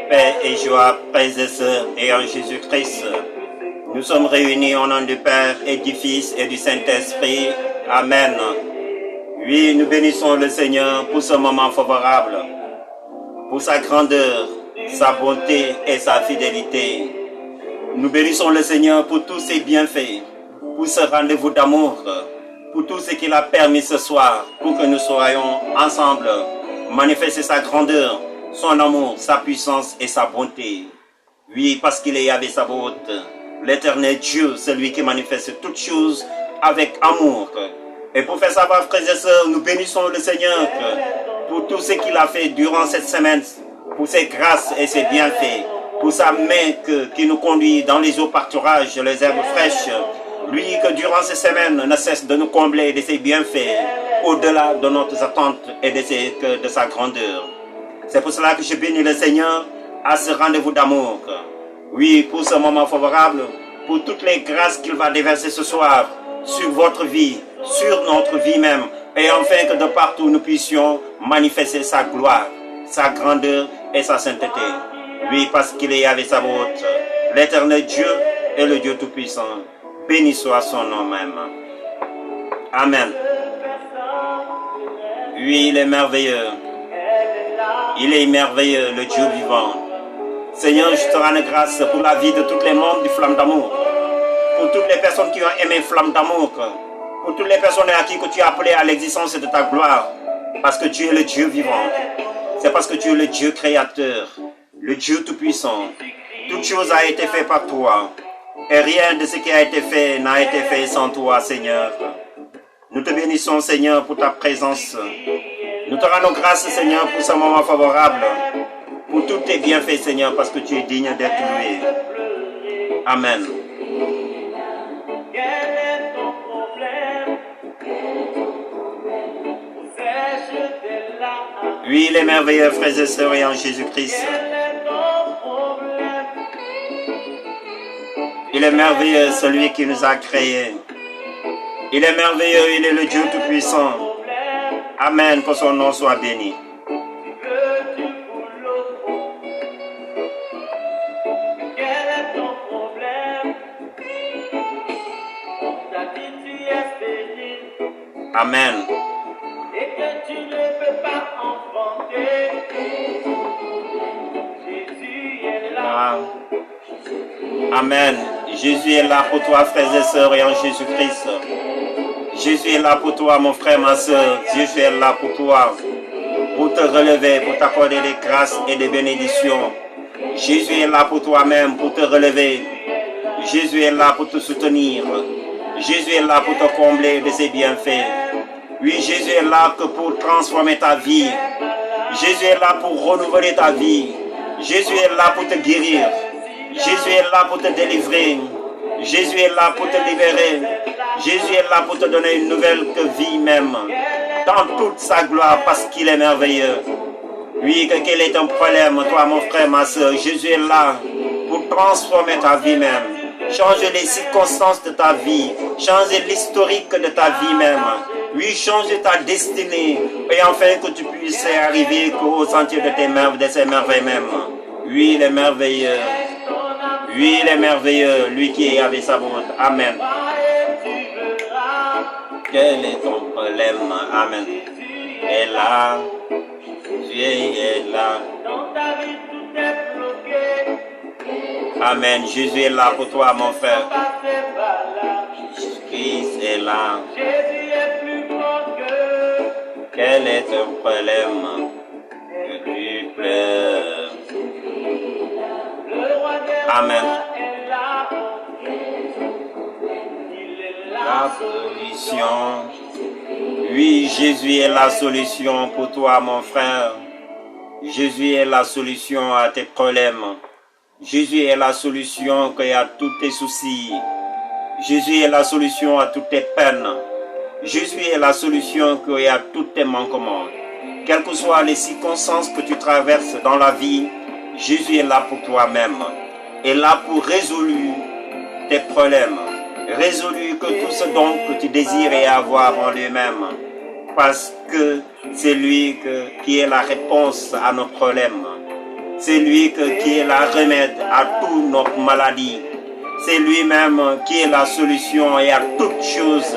Paix et joie, frères et sœurs, et en Jésus-Christ. Nous sommes réunis au nom du Père et du Fils et du Saint-Esprit. Amen. Oui, nous bénissons le Seigneur pour ce moment favorable, pour sa grandeur, sa bonté et sa fidélité. Nous bénissons le Seigneur pour tous ses bienfaits, pour ce rendez-vous d'amour, pour tout ce qu'il a permis ce soir, pour que nous soyons ensemble, manifester sa grandeur, son amour, sa puissance et sa bonté. Oui, parce qu'il est Yahvé Sabaoth, l'éternel Dieu, celui qui manifeste toutes choses avec amour. Et pour faire savoir, frères et sœurs, nous bénissons le Seigneur pour tout ce qu'il a fait durant cette semaine, pour ses grâces et ses bienfaits, pour sa main qui nous conduit dans les eaux pâturages, les herbes fraîches. Lui que durant ces semaines ne cesse de nous combler de ses bienfaits, au-delà de notre attente et de sa grandeur. C'est pour cela que je bénis le Seigneur à ce rendez-vous d'amour. Oui, pour ce moment favorable, pour toutes les grâces qu'il va déverser ce soir sur votre vie, sur notre vie même, et enfin que de partout nous puissions manifester sa gloire, sa grandeur et sa sainteté. Oui, parce qu'il est Yahvé Sabaoth, l'éternel Dieu et le Dieu Tout-Puissant. Béni soit son nom même. Amen. Oui, il est merveilleux. Il est merveilleux, le Dieu vivant. Seigneur, je te rends grâce pour la vie de tous les membres du Flamme d'amour. Pour toutes les personnes qui ont aimé Flamme d'amour. Pour toutes les personnes à qui que tu as appelé à l'existence de ta gloire. Parce que tu es le Dieu vivant. C'est parce que tu es le Dieu créateur. Le Dieu tout-puissant. Toute chose a été faite par toi. Et rien de ce qui a été fait n'a été fait sans toi, Seigneur. Nous te bénissons, Seigneur, pour ta présence. Nous te rendons grâce, Seigneur, pour ce moment favorable, pour tous tes bienfaits, Seigneur, parce que tu es digne d'être loué. Amen. Oui, il est merveilleux, frères et sœurs, et en Jésus-Christ. Il est merveilleux, celui qui nous a créés. Il est merveilleux, il est le Dieu Tout-Puissant. Amen, que son nom soit béni. Amen. Et que tu ne peux pas enfanter. Jésus est là. Amen. Jésus est là pour toi, frères et sœurs, et en Jésus-Christ. Jésus est là pour toi, mon frère, ma sœur. Jésus est là pour toi, pour te relever, pour t'accorder des grâces et des bénédictions. Jésus est là pour toi-même, pour te relever. Jésus est là pour te soutenir. Jésus est là pour te combler de ses bienfaits. Oui, Jésus est là que pour transformer ta vie. Jésus est là pour renouveler ta vie. Jésus est là pour te guérir. Jésus est là pour te délivrer. Jésus est là pour te libérer. Jésus est là pour te donner une nouvelle vie même, dans toute sa gloire, parce qu'il est merveilleux. Oui, quel est ton problème, toi, mon frère, ma soeur? Jésus est là pour transformer ta vie même, changer les circonstances de ta vie, changer l'historique de ta vie même. Oui, changer ta destinée, et enfin que tu puisses arriver au sentier de tes merveilles, de ses merveilles même. Oui, il est merveilleux. Oui, il est merveilleux, lui qui est Yahvé Sabaoth. Amen. Quel est ton problème? Amen. Et là, Dieu est là. Amen. Jésus est là pour toi, mon frère. Christ est là. Quel est ton problème? Que tu pleures. Amen. La solution. Oui, Jésus est la solution pour toi, mon frère. Jésus est la solution à tes problèmes. Jésus est la solution à tous tes soucis. Jésus est la solution à toutes tes peines. Jésus est la solution à tous tes manquements. Quelles que soient les circonstances que tu traverses dans la vie, Jésus est là pour toi-même. Est là pour résoudre tes problèmes. Résolu que tout ce don que tu désirais avoir en lui-même, parce que c'est lui qui est la réponse à nos problèmes. C'est lui qui est la remède à toutes nos maladies. C'est lui-même qui est la solution et à toutes choses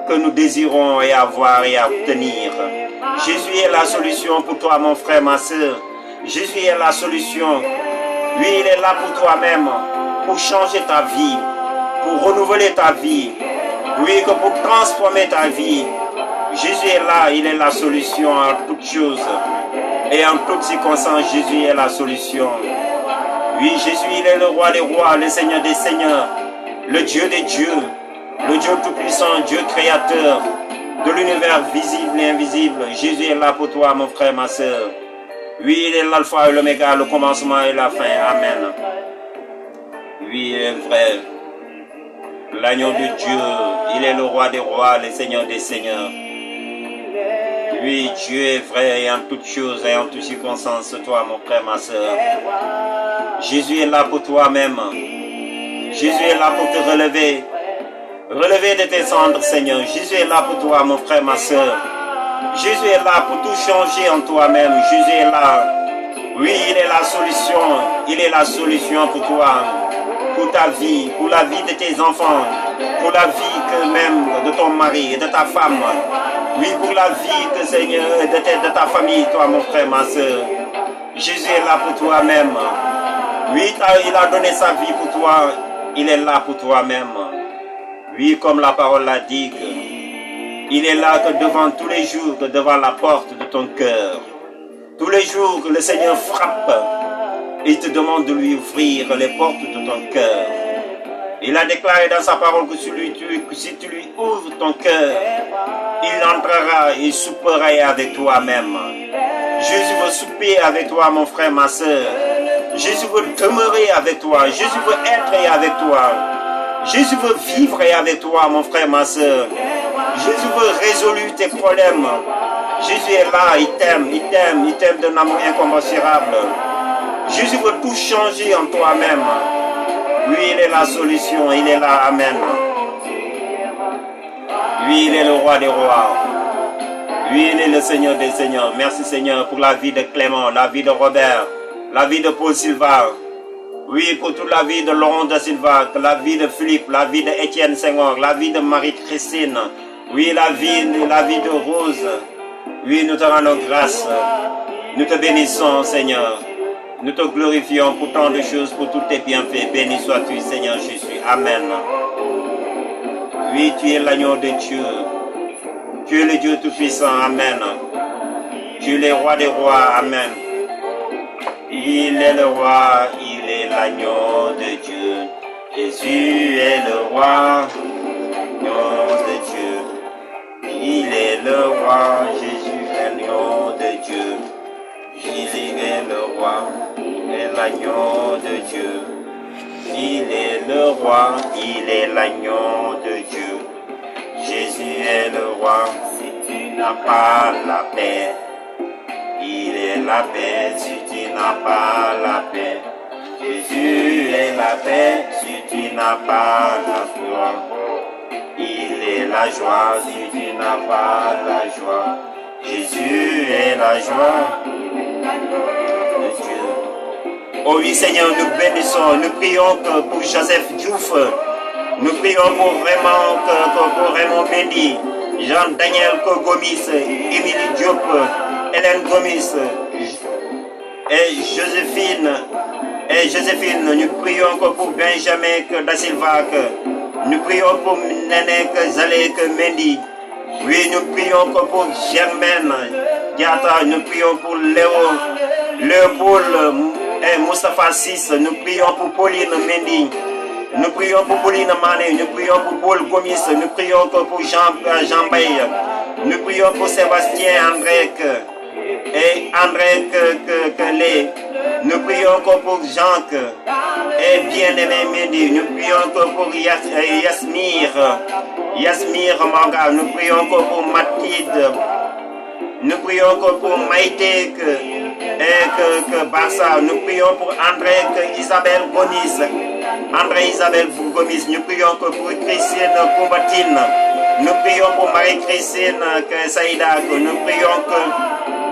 que nous désirons et avoir et à obtenir. Jésus est la solution pour toi, mon frère, ma soeur. Jésus est la solution. Lui, il est là pour toi-même, pour changer ta vie, pour renouveler ta vie. Oui, que pour transformer ta vie. Jésus est là, il est la solution à toutes choses. Et en toutes circonstances, Jésus est la solution. Oui, Jésus, il est le roi des rois, le Seigneur des seigneurs, le Dieu des dieux, le Dieu tout-puissant, Dieu créateur de l'univers visible et invisible. Jésus est là pour toi, mon frère, ma soeur. Oui, il est l'alpha et l'oméga, le commencement et la fin. Amen. Oui, il est vrai. L'agneau de Dieu, il est le roi des rois, le Seigneur des seigneurs. Oui, Dieu est vrai et en toutes choses et en toutes circonstances, toi, mon frère, ma soeur. Jésus est là pour toi-même. Jésus est là pour te relever. Relever de tes cendres, Seigneur. Jésus est là pour toi, mon frère, ma soeur. Jésus est là pour tout changer en toi-même. Jésus est là. Oui, il est la solution. Il est la solution pour toi, pour ta vie, pour la vie de tes enfants, pour la vie que même de ton mari et de ta femme. Oui, pour la vie que, Seigneur, de ta famille, toi, mon frère, ma soeur. Jésus est là pour toi-même. Oui, il a donné sa vie pour toi. Il est là pour toi-même. Oui, comme la parole l'a dit, il est là que devant tous les jours, que devant la porte de ton cœur. Tous les jours que le Seigneur frappe, il te demande de lui ouvrir les portes de ton cœur. Il a déclaré dans sa parole que si tu lui ouvres ton cœur, il entrera, il soupera avec toi-même. Jésus veut souper avec toi, mon frère, ma soeur. Jésus veut demeurer avec toi. Jésus veut être avec toi. Jésus veut vivre avec toi, mon frère, ma soeur. Jésus veut résoudre tes problèmes. Jésus est là, il t'aime d'un amour incommensurable. Jésus veut tout changer en toi-même. Lui, il est la solution, il est là, amen. Lui, il est le roi des rois. Lui, il est le Seigneur des seigneurs. Merci, Seigneur, pour la vie de Clément, la vie de Robert, la vie de Paul Silva. Oui, pour toute la vie de Laurent da Silva, la vie de Philippe, la vie de Étienne Senghor, la vie de Marie-Christine. Oui, la vie de Rose. Oui, nous te rendons grâce. Nous te bénissons, Seigneur. Nous te glorifions pour tant de choses, pour tous tes bienfaits. Béni sois-tu, Seigneur Jésus. Amen. Oui, tu es l'agneau de Dieu. Tu es le Dieu tout-puissant. Amen. Tu es le roi des rois. Amen. Il est le roi, il est l'agneau de Dieu. Jésus est le roi, l'agneau de Dieu. Il est le roi, Jésus est l'agneau de Dieu. Jésus est le roi, il est l'agneau de Dieu. Il est le roi, il est l'agneau de Dieu. Jésus est le roi, si tu n'as pas la paix. Il est la paix si tu n'as pas la paix. Jésus est la paix si tu n'as pas la joie. Il est la joie si tu n'as pas la joie. Jésus est la joie de Dieu. Oh oui, Seigneur, nous bénissons, nous prions pour Joseph Diouf. Nous prions pour Raymond Mendy, Jean-Daniel Kogomis, Émilie Diop, Hélène Gomis et Joséphine. Nous prions pour Benjamin Da Silva. Nous prions pour Nenek Zalek Mendy. Oui, nous prions pour Germaine Diata. Nous prions pour Léopold et Moustapha Sis. Nous prions pour Pauline Mendy. Nous prions pour Pauline Mané. Nous prions pour Paul Gomis. Nous prions pour Jean Bay. Nous prions pour Sébastien André et André Kelly. Nous prions pour Jean et bien-aimé Mendy. Nous prions pour Yasmir Manga. Nous prions pour Mathilde. Nous prions pour Maïté et Barça. Nous prions pour Isabelle Gomis. Nous prions pour Christine Combatine. Nous prions pour Marie-Christine Saïda. Nous prions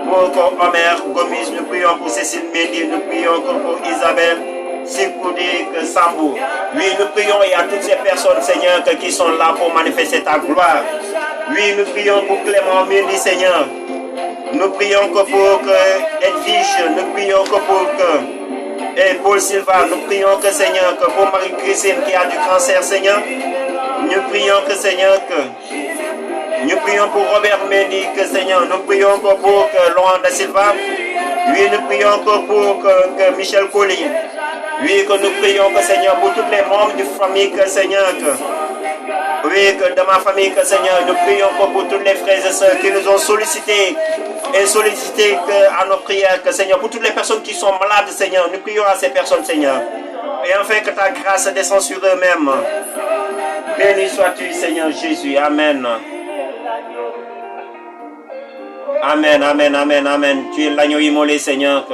pour Omer Gomis, nous prions pour Cécile Mendy, nous prions pour Isabelle Sikoudi Sambou. Oui, nous prions et à toutes ces personnes, Seigneur, qui sont là pour manifester ta gloire. Oui, nous prions pour Clément Mendy, Seigneur. Nous prions que pour Edwige, nous prions que pour et Paul Silva, nous prions que Seigneur, que pour Marie-Christine qui a du cancer, Seigneur, nous prions que Seigneur, que nous prions pour Robert Mendy, que Seigneur, nous prions que pour Laurent da Silva, oui, nous prions que pour que Michel Colli, oui, que nous prions que Seigneur, pour tous les membres de famille, que Seigneur, que, oui, que de ma famille, que Seigneur, nous prions que pour tous les frères et sœurs qui nous ont sollicités et sollicité à nos prières, que Seigneur, pour toutes les personnes qui sont malades, Seigneur, nous prions à ces personnes, Seigneur. Et enfin que ta grâce descende sur eux-mêmes. Béni sois-tu, Seigneur Jésus. Amen. Amen, amen, amen, amen. Tu es l'agneau immolé, Seigneur.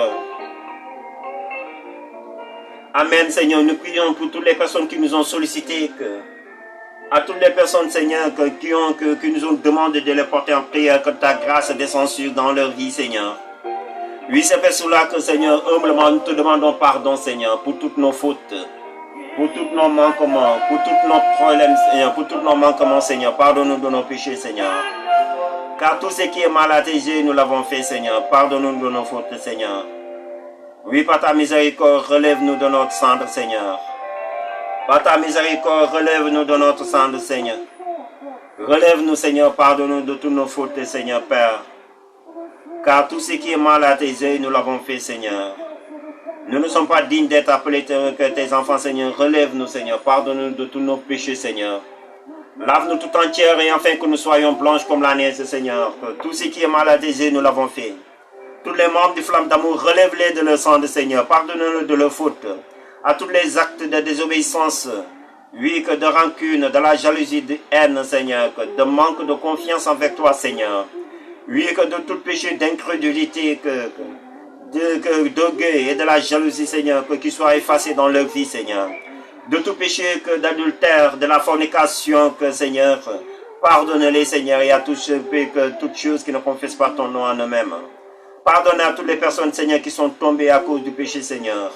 Amen, Seigneur. Nous prions pour toutes les personnes qui nous ont sollicité, à toutes les personnes, Seigneur, qui nous ont demandé de les porter en prière, que ta grâce descende dans leur vie, Seigneur. Oui, c'est pour cela que, Seigneur, humblement, nous te demandons pardon, Seigneur, pour toutes nos fautes, pour tous nos manquements, pour tous nos problèmes, Seigneur, pour tous nos manquements, Seigneur. Pardonne-nous de nos péchés, Seigneur. Car tout ce qui est mal à tes yeux, nous l'avons fait, Seigneur. Pardonne-nous de nos fautes, Seigneur. Oui, par ta miséricorde, relève-nous de notre cendre, Seigneur. Par ta miséricorde, relève-nous de notre cendre, Seigneur. Relève-nous, Seigneur, pardonne-nous de toutes nos fautes, Seigneur, Père. Car tout ce qui est mal à tes yeux, nous l'avons fait, Seigneur. Nous ne sommes pas dignes d'être appelés que tes enfants, Seigneur. Relève-nous, Seigneur. Pardonne-nous de tous nos péchés, Seigneur. Lave-nous tout entière et enfin que nous soyons blanches comme la neige, Seigneur. Que tout ce qui est mal à tes yeux, nous l'avons fait. Tous les membres du flamme d'amour, relève-les de leur sang, Seigneur. Pardonne-nous de leurs fautes. À tous les actes de désobéissance, oui, que de rancune, de la jalousie, de haine, Seigneur, que de manque de confiance envers toi, Seigneur. Oui, que de tout péché d'incrédulité, d'orgueil et de la jalousie, Seigneur, qu'il soit effacé dans leur vie, Seigneur. De tout péché d'adultère, de la fornication, que, Seigneur, pardonne-les, Seigneur, et à toutes choses qui ne confessent pas ton nom en eux-mêmes. Pardonne à toutes les personnes, Seigneur, qui sont tombées à cause du péché, Seigneur.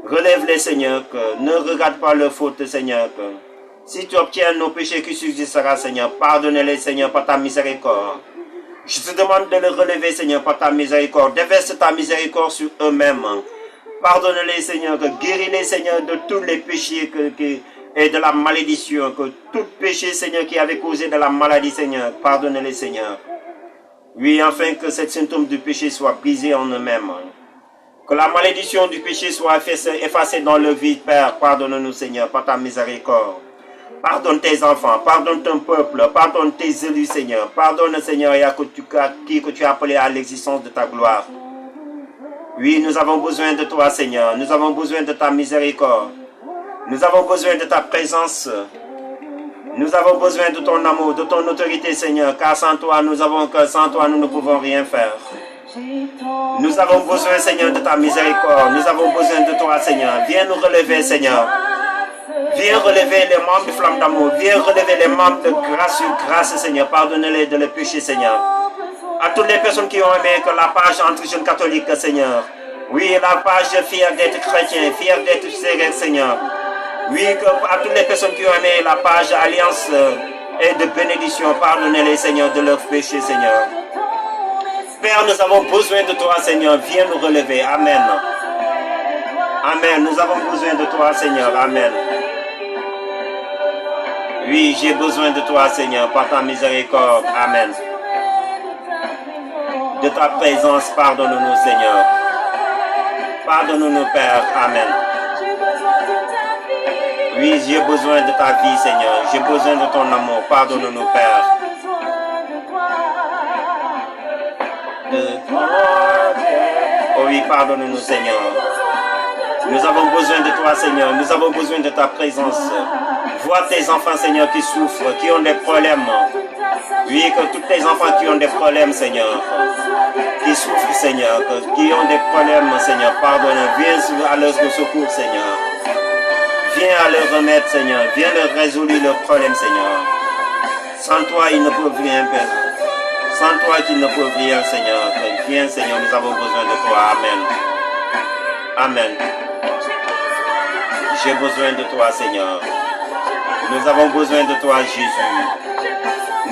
Relève-les, Seigneur, ne regarde pas leurs fautes, Seigneur. Si tu obtiens nos péchés qui subsistera, Seigneur, pardonne-les, Seigneur, par ta miséricorde. Je te demande de les relever, Seigneur, par ta miséricorde. Déverse ta miséricorde sur eux-mêmes. Pardonne-les, Seigneur, guéris-les, Seigneur, de tous les péchés et de la malédiction. Que tout péché, Seigneur, qui avait causé de la maladie, Seigneur, pardonne-les, Seigneur. Oui, afin que ce symptôme du péché soit brisé en eux-mêmes. Que la malédiction du péché soit effacée dans leur vie, Père. Pardonne-nous, Seigneur, par ta miséricorde. Pardonne tes enfants, pardonne ton peuple, pardonne tes élus, Seigneur. Pardonne, Seigneur, et à qui que tu as appelé à l'existence de ta gloire. Oui, nous avons besoin de toi, Seigneur. Nous avons besoin de ta miséricorde. Nous avons besoin de ta présence. Nous avons besoin de ton amour, de ton autorité, Seigneur. Car sans toi, nous ne pouvons rien faire. Nous avons besoin, Seigneur, de ta miséricorde. Nous avons besoin de toi, Seigneur. Viens nous relever, Seigneur. Viens relever les membres de Flamme d'amour. Viens relever les membres de grâce sur grâce, Seigneur. Pardonne-les de les péchés, Seigneur. À toutes les personnes qui ont aimé que la page entre jeunes catholiques, Seigneur. Oui, la page fière d'être chrétien, fière d'être sérieux, Seigneur. Oui, à toutes les personnes qui ont aimé la page alliance et de bénédiction, pardonnez-les, Seigneur, de leurs péchés, Seigneur. Père, nous avons besoin de toi, Seigneur. Viens nous relever. Amen. Amen. Nous avons besoin de toi, Seigneur. Amen. Oui, j'ai besoin de toi, Seigneur, par ta miséricorde. Amen. De ta présence, pardonne-nous, Seigneur. Pardonne-nous, Père. Amen. Oui, j'ai besoin de ta vie, Seigneur. J'ai besoin de ton amour. Pardonne-nous, Père. Oh oui, pardonne-nous, Seigneur. Nous avons besoin de toi, Seigneur. Nous avons besoin de ta présence. Vois tes enfants, Seigneur, qui souffrent, qui ont des problèmes. Oui, que tous tes enfants qui ont des problèmes, Seigneur, qui souffrent, Seigneur, qui ont des problèmes, Seigneur, pardonne. Viens à leur secours, Seigneur. Viens à leur remettre, Seigneur. Viens leur résoudre leurs problèmes, Seigneur. Sans toi, ils ne peuvent rien faire. Sans toi qui ne peut rien, Seigneur. Viens, Seigneur, nous avons besoin de toi. Amen. Amen. J'ai besoin de toi, Seigneur. Nous avons besoin de toi, Jésus.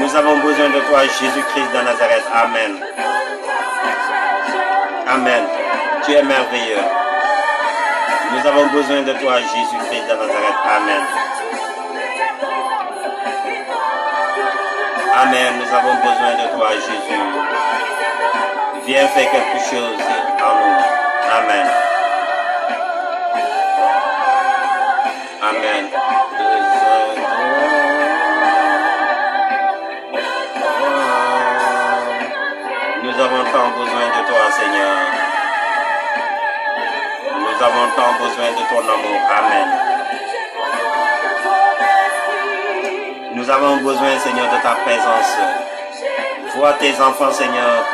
Nous avons besoin de toi, Jésus-Christ de Nazareth. Amen. Amen. Tu es merveilleux. Nous avons besoin de toi, Jésus-Christ de Nazareth. Amen. Amen. Nous avons besoin de toi, Jésus. Viens faire quelque chose en nous. Amen. Amen. Nous avons tant besoin de toi, Seigneur. Nous avons tant besoin de ton amour. Amen. Nous avons besoin, Seigneur, de ta présence. Vois tes enfants, Seigneur.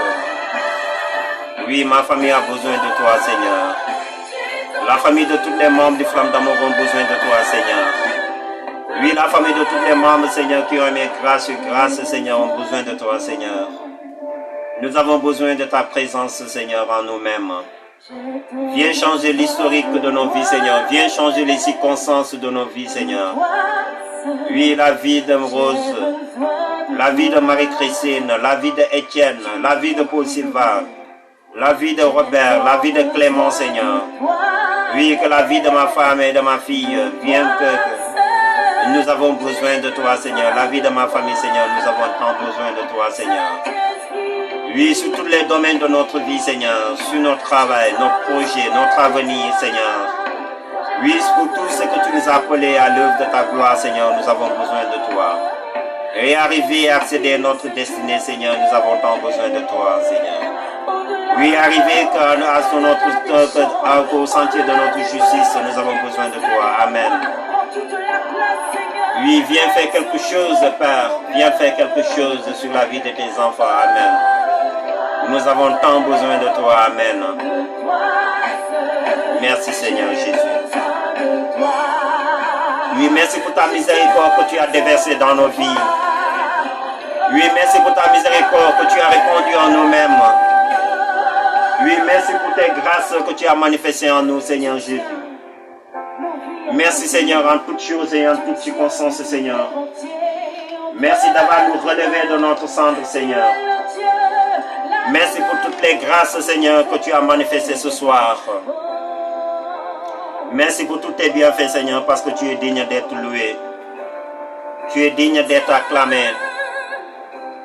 Oui, ma famille a besoin de toi, Seigneur. La famille de tous les membres du Flamme d'amour ont besoin de toi, Seigneur. Oui, la famille de tous les membres, Seigneur, qui ont aimé grâce sur grâce, Seigneur, ont besoin de toi, Seigneur. Nous avons besoin de ta présence, Seigneur, en nous-mêmes. Viens changer l'historique de nos vies, Seigneur. Viens changer les circonstances de nos vies, Seigneur. Oui, la vie de Rose, la vie de Marie-Christine, la vie d'Étienne, la vie de Paul Silva, la vie de Robert, la vie de Clément, Seigneur. Oui, que la vie de ma femme et de ma fille, bien que nous avons besoin de toi, Seigneur. La vie de ma famille, Seigneur, nous avons tant besoin de toi, Seigneur. Oui, sur tous les domaines de notre vie, Seigneur, sur notre travail, nos projets, notre avenir, Seigneur. Oui, pour tout ce que tu nous as appelé à l'œuvre de ta gloire, Seigneur, nous avons besoin de toi. Et arriver à accéder à notre destinée, Seigneur, nous avons tant besoin de toi, Seigneur. Oui, arriver au sentier de notre justice, nous avons besoin de toi. Amen. Oui, viens faire quelque chose, Père. Viens faire quelque chose sur la vie de tes enfants. Amen. Nous avons tant besoin de toi. Amen. Merci, Seigneur Jésus. Oui, merci pour ta miséricorde que tu as déversée dans nos vies. Oui, merci pour ta miséricorde que tu as répandue en nous-mêmes. Oui, merci pour tes grâces que tu as manifestées en nous, Seigneur Jésus. Merci, Seigneur, en toutes choses et en toutes circonstances, Seigneur. Merci d'avoir nous relevé de notre cendre, Seigneur. Merci pour toutes les grâces, Seigneur, que tu as manifestées ce soir. Merci pour tous tes bienfaits, Seigneur, parce que tu es digne d'être loué. Tu es digne d'être acclamé.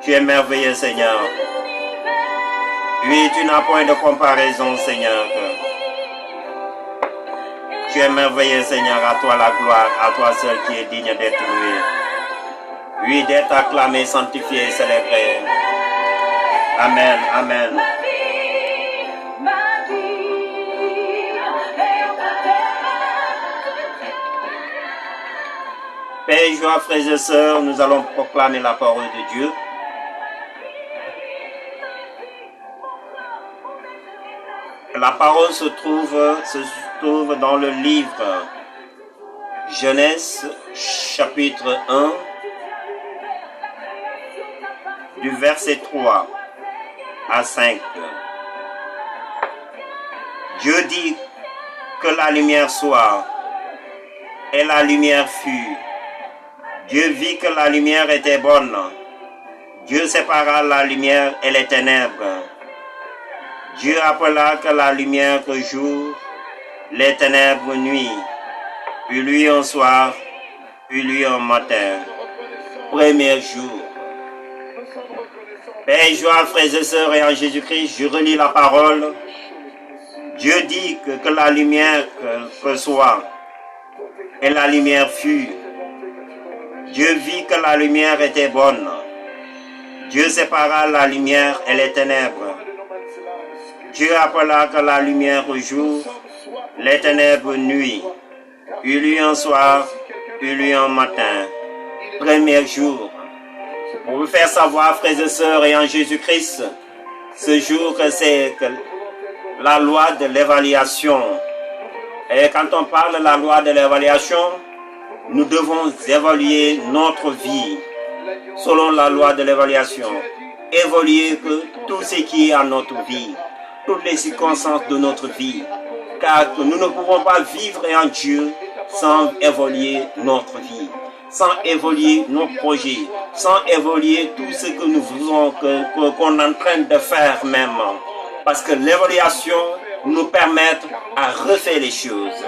Tu es merveilleux, Seigneur. Oui, tu n'as point de comparaison, Seigneur. Tu es merveilleux, Seigneur. À toi la gloire, à toi seul qui est digne d'être loué. Oui, d'être acclamé, sanctifié et célébré. Amen, amen. Père et joie, frères et sœurs, nous allons proclamer la parole de Dieu. La parole se trouve dans le livre Genèse, chapitre 1, du verset 3 à 5. Dieu dit que la lumière soit, et la lumière fut. Dieu vit que la lumière était bonne. Dieu sépara la lumière et les ténèbres. Dieu appela que la lumière jour, les ténèbres nuit. Puis lui un soir, puis lui un matin. Premier jour. Père et joie, frères et sœurs, et en Jésus-Christ, je relis la parole. Dieu dit que la lumière soit, et la lumière fut. Dieu vit que la lumière était bonne. Dieu sépara la lumière et les ténèbres. Dieu appela que la lumière jour, les ténèbres nuit. Il y eut un soir, il y eut un matin. Premier jour. Pour vous faire savoir, frères et sœurs, et en Jésus-Christ, ce jour que c'est la loi de l'évaluation. Et quand on parle de la loi de l'évaluation, nous devons évaluer notre vie selon la loi de l'évaluation. évoluer que tout ce qui est en notre vie, toutes les circonstances de notre vie, car nous ne pouvons pas vivre en Dieu sans évoluer notre vie, sans évoluer nos projets, sans évoluer tout ce que nous faisons, qu'on est en train de faire même. Parce que l'évaluation nous permet à refaire les choses.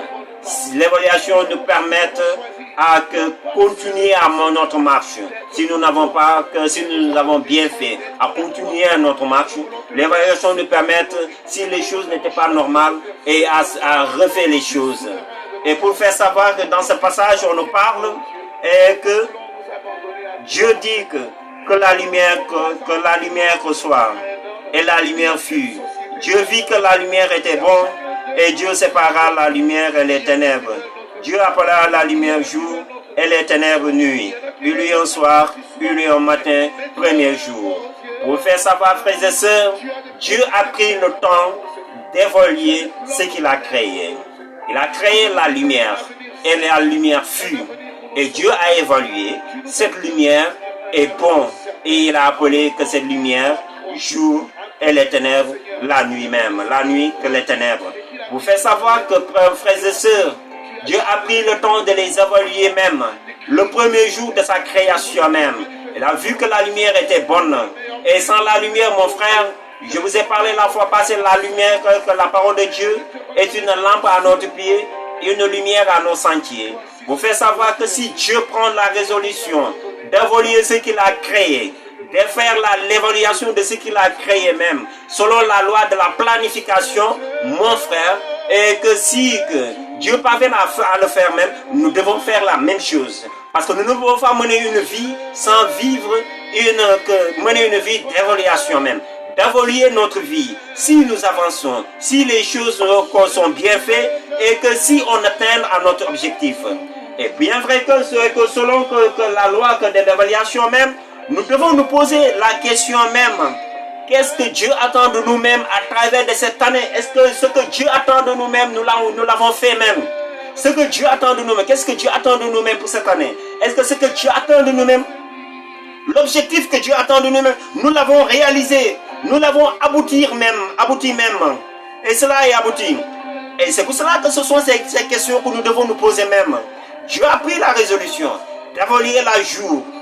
L'évaluation nous permet à continuer à notre marche. Si nous n'avons pas, si nous l'avons bien fait, à continuer à notre marche, l'évaluation nous permet, si les choses n'étaient pas normales, et à refaire les choses. Et pour faire savoir que dans ce passage, on nous parle et que Dieu dit que la lumière soit, et la lumière fut. Dieu vit que la lumière était bonne, et Dieu sépara la lumière et les ténèbres. Dieu appela la lumière jour et les ténèbres nuit. Il y eut un soir, il y eut un matin, premier jour. Pour faire savoir, frères et sœurs, Dieu a pris le temps d'évoluer ce qu'il a créé. Il a créé la lumière, et la lumière fut. Et Dieu a évalué, cette lumière est bonne. Et il a appelé que cette lumière, jour, et les ténèbres, la nuit même. La nuit que les ténèbres. Vous faites savoir que, frères et sœurs, Dieu a pris le temps de les évaluer même. Le premier jour de sa création même. Il a vu que la lumière était bonne. Et sans la lumière, mon frère, je vous ai parlé la fois passée, la lumière, que la parole de Dieu est une lampe à notre pied, une lumière à nos sentiers. Vous faites savoir que si Dieu prend la résolution d'évoluer ce qu'il a créé, de faire l'évaluation de ce qu'il a créé même, selon la loi de la planification, mon frère, et que si Dieu parvient à le faire même, nous devons faire la même chose. Parce que nous ne pouvons pas mener une vie sans vivre mener une vie d'évaluation même. D'évoluer notre vie, si nous avançons, si les choses sont bien faites et que si on atteint à notre objectif. Et bien vrai que selon la loi de l'évaluation même, nous devons nous poser la question même. Qu'est-ce que Dieu attend de nous-mêmes à travers de cette année? Est-ce que ce que Dieu attend de nous-mêmes, nous l'avons fait même? Ce que Dieu attend de nous-mêmes, qu'est-ce que Dieu attend de nous-mêmes pour cette année? Est-ce que ce que Dieu attend de nous-mêmes, l'objectif que Dieu attend de nous-mêmes, nous l'avons réalisé, nous l'avons abouti même. Et cela est abouti. Et c'est pour cela que ce sont ces questions que nous devons nous poser même. Dieu a pris la résolution d'évoluer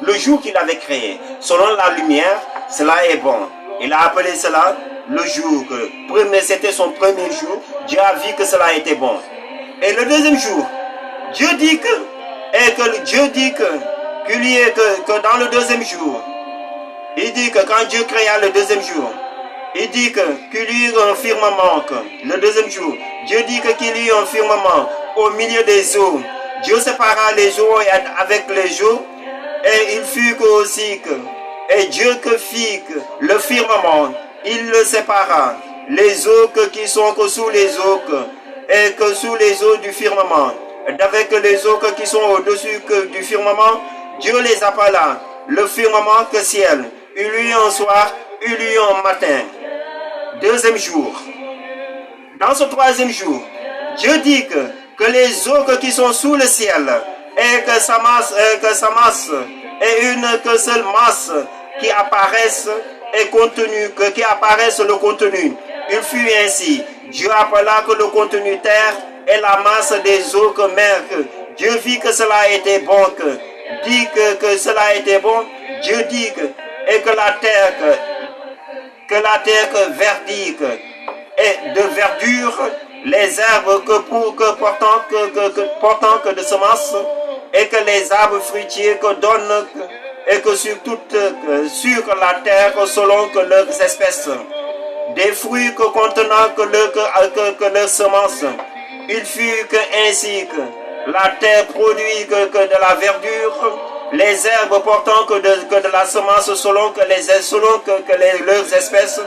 le jour qu'il avait créé. Selon la lumière, cela est bon. Il a appelé cela le jour. C'était son premier jour. Dieu a vu que cela était bon. Et le deuxième jour, Dieu dit que dans le deuxième jour, il dit que quand Dieu créa le deuxième jour, il dit qu'il y eut un firmament. Le deuxième jour, Dieu dit qu'il y eut un firmament au milieu des eaux. Dieu sépara les eaux avec les eaux, et il fut que aussi que, et Dieu que fit que le firmament, il le sépara, les eaux qui sont que sous les eaux, et que sous les eaux du firmament, avec les eaux qui sont au-dessus du firmament, Dieu les appela, le firmament que ciel. Il y eut un soir, il y eut un matin. Deuxième jour. Dans ce troisième jour, Dieu dit que les eaux qui sont sous le ciel, et que sa masse est une que seule masse qui apparaisse et contenu, qui apparaisse le contenu. Il fut ainsi. Dieu appela que le contenu terre et la masse des eaux que mer. Dieu vit que cela était bon, dit que cela était bon. Dieu dit et que la terre verdit et de verdure, les herbes portant que de semences, et que les arbres fruitiers que donnent, et que sur la terre selon que leurs espèces, des fruits que contenant que leurs semences. Il fut que ainsi que la terre produit que de la verdure, les herbes portant que de la semence selon leurs espèces,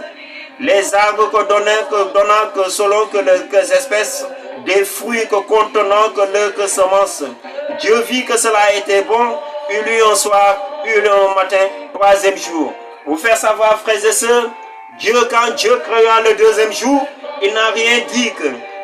les arbres donnant que selon que leurs espèces, des fruits que contenant que leurs semences. Dieu vit que cela était bon. Il y eut un soir, il y eut un matin, troisième jour. Vous faire savoir, frères et sœurs, quand Dieu créa le deuxième jour, il n'a rien dit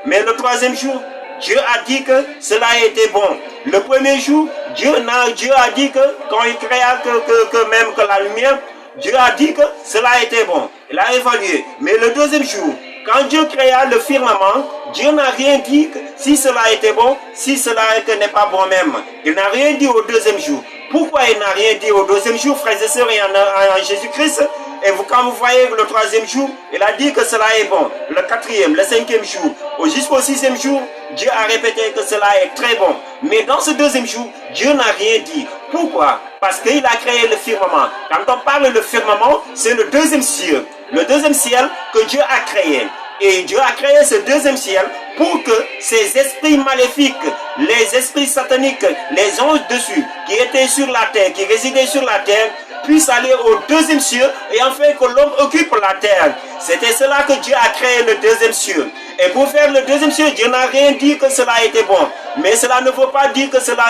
mais le troisième jour, Dieu a dit que cela était bon. Le premier jour, Dieu a dit que quand il créa que la lumière, Dieu a dit que cela était bon. Il a évalué. Mais le deuxième jour, quand Dieu créa le firmament, Dieu n'a rien dit que si cela était bon, si cela n'est pas bon même. Il n'a rien dit au deuxième jour. Pourquoi il n'a rien dit au deuxième jour, frères et sœurs, et en Jésus-Christ? Et vous, quand vous voyez le troisième jour, il a dit que cela est bon. Le quatrième, le cinquième jour, jusqu'au sixième jour, Dieu a répété que cela est très bon. Mais dans ce deuxième jour, Dieu n'a rien dit. Pourquoi? Parce qu'il a créé le firmament. Quand on parle de firmament, c'est le deuxième ciel. Le deuxième ciel que Dieu a créé. Et Dieu a créé ce deuxième ciel pour que ces esprits maléfiques, les esprits sataniques, les anges dessus, qui étaient sur la terre, qui résidaient sur la terre, puissent aller au deuxième ciel et enfin que l'homme occupe la terre. C'était cela que Dieu a créé le deuxième ciel. Et pour faire le deuxième ciel, Dieu n'a rien dit que cela était bon. Mais cela ne veut pas dire que cela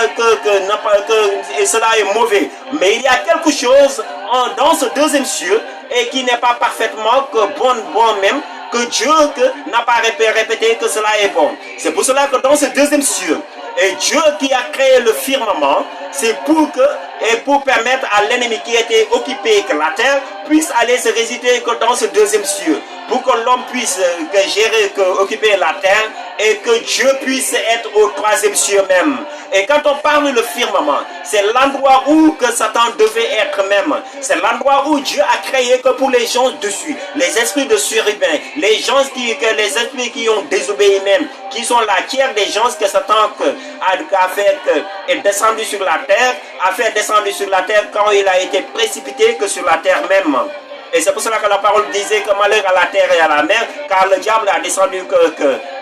est mauvais. Mais il y a quelque chose dans ce deuxième ciel et qui n'est pas parfaitement bon même, que Dieu n'a pas répété que cela est bon. C'est pour cela que dans ce deuxième ciel, et Dieu qui a créé le firmament, c'est pour permettre à l'ennemi qui était occupé que la terre puisse aller se résider que dans ce deuxième ciel, pour que l'homme puisse occuper la terre et que Dieu puisse être au troisième ciel même. Et quand on parle de firmament, c'est l'endroit où que Satan devait être même. C'est l'endroit où Dieu a créé que pour les gens dessus, les esprits de surhumains, les esprits qui ont désobéi même, qui sont la tiers des gens que Satan a fait est descendu sur la terre, a fait descendre sur la terre quand il a été précipité que sur la terre même. Et c'est pour cela que la parole disait que malheur à la terre et à la mer, car le diable a descendu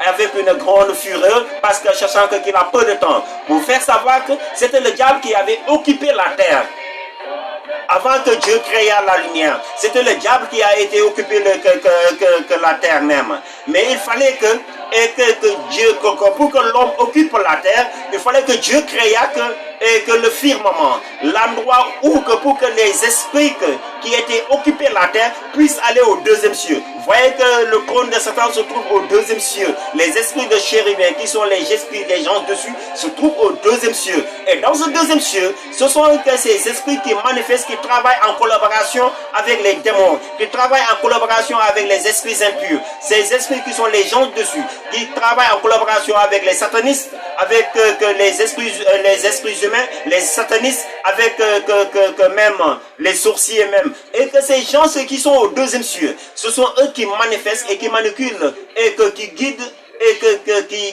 avec une grande fureur, parce que sachant qu'il a peu de temps, pour faire savoir que c'était le diable qui avait occupé la terre. Avant que Dieu créa la lumière, c'était le diable qui a été occupé que la terre même. Mais il fallait pour que l'homme occupe la terre, il fallait que Dieu créa que le firmament, l'endroit où pour que les esprits qui étaient occupés la terre puissent aller au deuxième ciel. Vous voyez que le trône de Satan se trouve au deuxième ciel. Les esprits de chérubins, qui sont les esprits des gens dessus, se trouvent au deuxième ciel. Et dans ce deuxième ciel, ce sont ces esprits qui manifestent, qui travaillent en collaboration avec les démons, qui travaillent en collaboration avec les esprits impurs. Ces esprits qui sont les gens dessus, qui travaillent en collaboration avec les satanistes, avec les esprits humains, les satanistes, avec même les sorciers même. Et que ces gens, ceux qui sont au deuxième ciel, ce sont eux qui manifestent et qui manipulent et qui guident et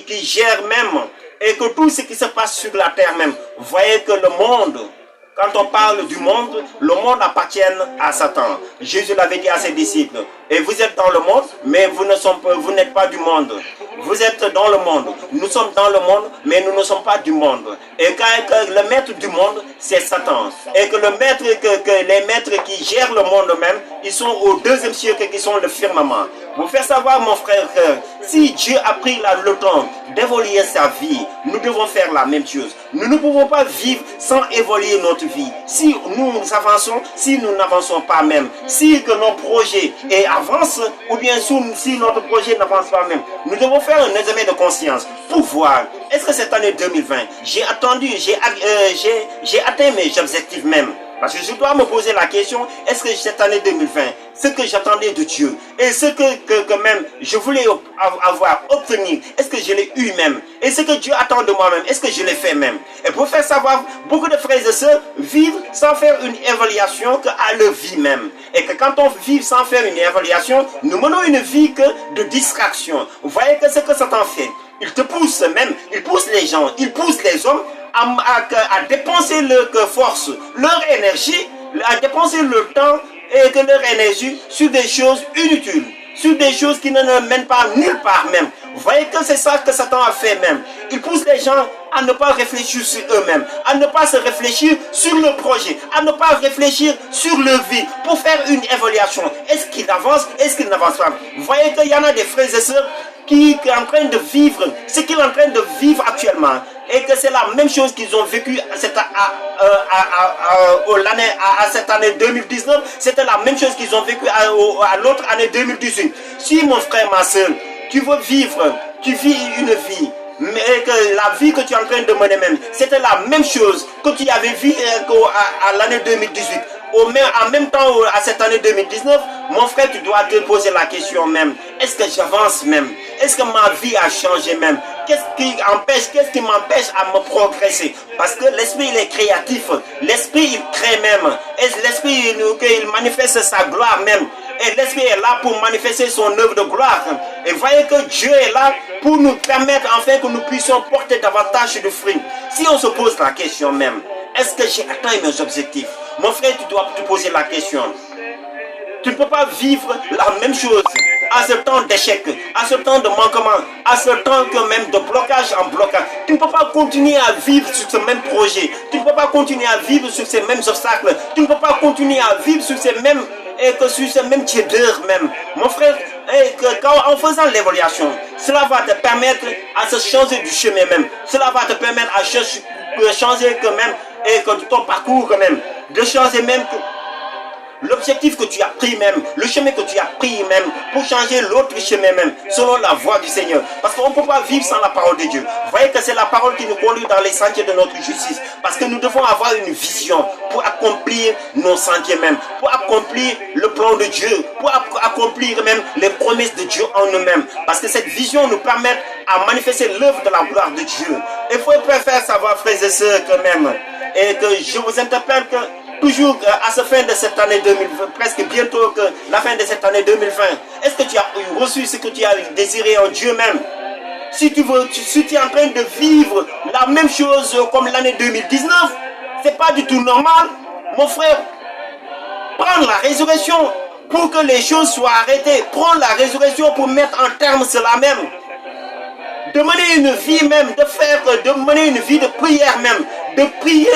qui gèrent même. Et que tout ce qui se passe sur la terre même. Vous voyez que le monde, quand on parle du monde, le monde appartient à Satan. Jésus l'avait dit à ses disciples. Et vous êtes dans le monde, mais vous n'êtes pas du monde. Vous êtes dans le monde. Nous sommes dans le monde, mais nous ne sommes pas du monde. Et que le maître du monde, c'est Satan. Et que les maîtres qui gèrent le monde même, ils sont au deuxième siècle, qui sont le firmament. Vous faire savoir, mon frère, si Dieu a pris le temps d'évoluer sa vie, nous devons faire la même chose. Nous ne pouvons pas vivre sans évoluer notre vie. Si nous avançons, si nous n'avançons pas même, si que nos projets avancent, ou bien si notre projet n'avance pas même, nous devons faire un examen de conscience pour voir, est-ce que cette année 2020, j'ai atteint mes objectifs même. Parce que je dois me poser la question, est-ce que cette année 2020, ce que j'attendais de Dieu, et ce que même je voulais obtenir, est-ce que je l'ai eu même? Et ce que Dieu attend de moi-même, est-ce que je l'ai fait même? Et pour faire savoir, beaucoup de frères et sœurs vivent sans faire une évaluation qu'à leur vie même. Et que quand on vit sans faire une évaluation, nous menons une vie que de distraction. Vous voyez que ce que Satan fait, il te pousse même, il pousse les gens, il pousse les hommes à dépenser leur force, leur énergie, à dépenser le temps et que leur énergie sur des choses inutiles, sur des choses qui ne mènent pas nulle part même. Vous voyez que c'est ça que Satan a fait même. Il pousse les gens à ne pas réfléchir sur eux-mêmes, à ne pas se réfléchir sur le projet, à ne pas réfléchir sur leur vie pour faire une évaluation. Est-ce qu'il avance, est-ce qu'il n'avance pas? Vous voyez qu'il y en a des frères et sœurs qui sont en train de vivre ce qu'il est en train de vivre actuellement. Et que c'est la même chose qu'ils ont vécu à cette année 2019. C'était la même chose qu'ils ont vécu à l'autre année 2018. Si mon frère, ma soeur, tu veux vivre, tu vis une vie, mais que la vie que tu es en train de mener même, c'était la même chose que tu avais vu à l'année 2018. en même temps, à cette année 2019, mon frère, tu dois te poser la question même. Est-ce que j'avance même? Est-ce que ma vie a changé même? Qu'est-ce qui m'empêche à me progresser? Parce que l'esprit, il est créatif. L'esprit, il crée même. Et l'esprit, il manifeste sa gloire même. Et l'esprit est là pour manifester son œuvre de gloire. Et voyez que Dieu est là pour nous permettre enfin que nous puissions porter davantage de fruits. Si on se pose la question même, est-ce que j'ai atteint mes objectifs? Mon frère, tu dois te poser la question. Tu ne peux pas vivre la même chose à ce temps d'échec, à ce temps de manquement, à ce temps que même de blocage en blocage. Tu ne peux pas continuer à vivre sur ce même projet. Tu ne peux pas continuer à vivre sur ces mêmes obstacles. Tu ne peux pas continuer à vivre sur ces mêmes tiédeurs même. Mon frère, en faisant l'évaluation, cela va te permettre à se changer du chemin même. Cela va te permettre à changer quand même et que ton parcours quand même. De changer même que l'objectif que tu as pris même, le chemin que tu as pris même, pour changer l'autre chemin même, selon la voie du Seigneur. Parce qu'on ne peut pas vivre sans la parole de Dieu. Vous voyez que c'est la parole qui nous conduit dans les sentiers de notre justice. Parce que nous devons avoir une vision pour accomplir nos sentiers même, pour accomplir le plan de Dieu, pour accomplir même les promesses de Dieu en nous-mêmes. Parce que cette vision nous permet à manifester l'œuvre de la gloire de Dieu. Il faut préférer savoir, frères et sœurs, quand même, et que je vous interpelle que toujours à ce fin de cette année 2020, presque bientôt que la fin de cette année 2020, est-ce que tu as reçu ce que tu as désiré en Dieu même? Si tu es en train de vivre la même chose comme l'année 2019, c'est pas du tout normal. Mon frère, prends la résurrection pour que les choses soient arrêtées. Prends la résurrection pour mettre en terme cela même. De mener une vie même, de mener une vie de prière même, de prier,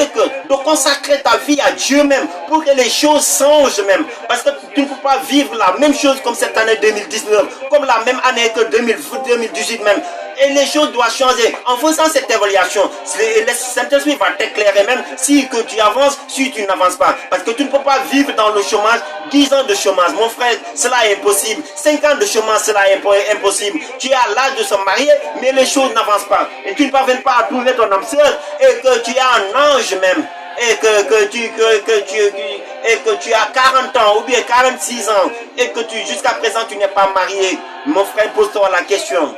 de consacrer ta vie à Dieu même, pour que les choses changent même. Parce que tu ne peux pas vivre la même chose comme cette année 2019, comme la même année que 2018 même. Et les choses doivent changer. En faisant cette évaluation, le Saint-Esprit va t'éclairer même si que tu avances, si tu n'avances pas. Parce que tu ne peux pas vivre dans le chômage, 10 ans de chômage. Mon frère, cela est impossible. 5 ans de chômage, cela est impossible. Tu es à l'âge de se marier, mais les choses n'avancent pas. Et tu ne parviens pas à trouver ton âme sœur et que tu es un ange même. Et que tu as 40 ans ou bien 46 ans et que jusqu'à présent tu n'es pas marié. Mon frère, pose-toi la question.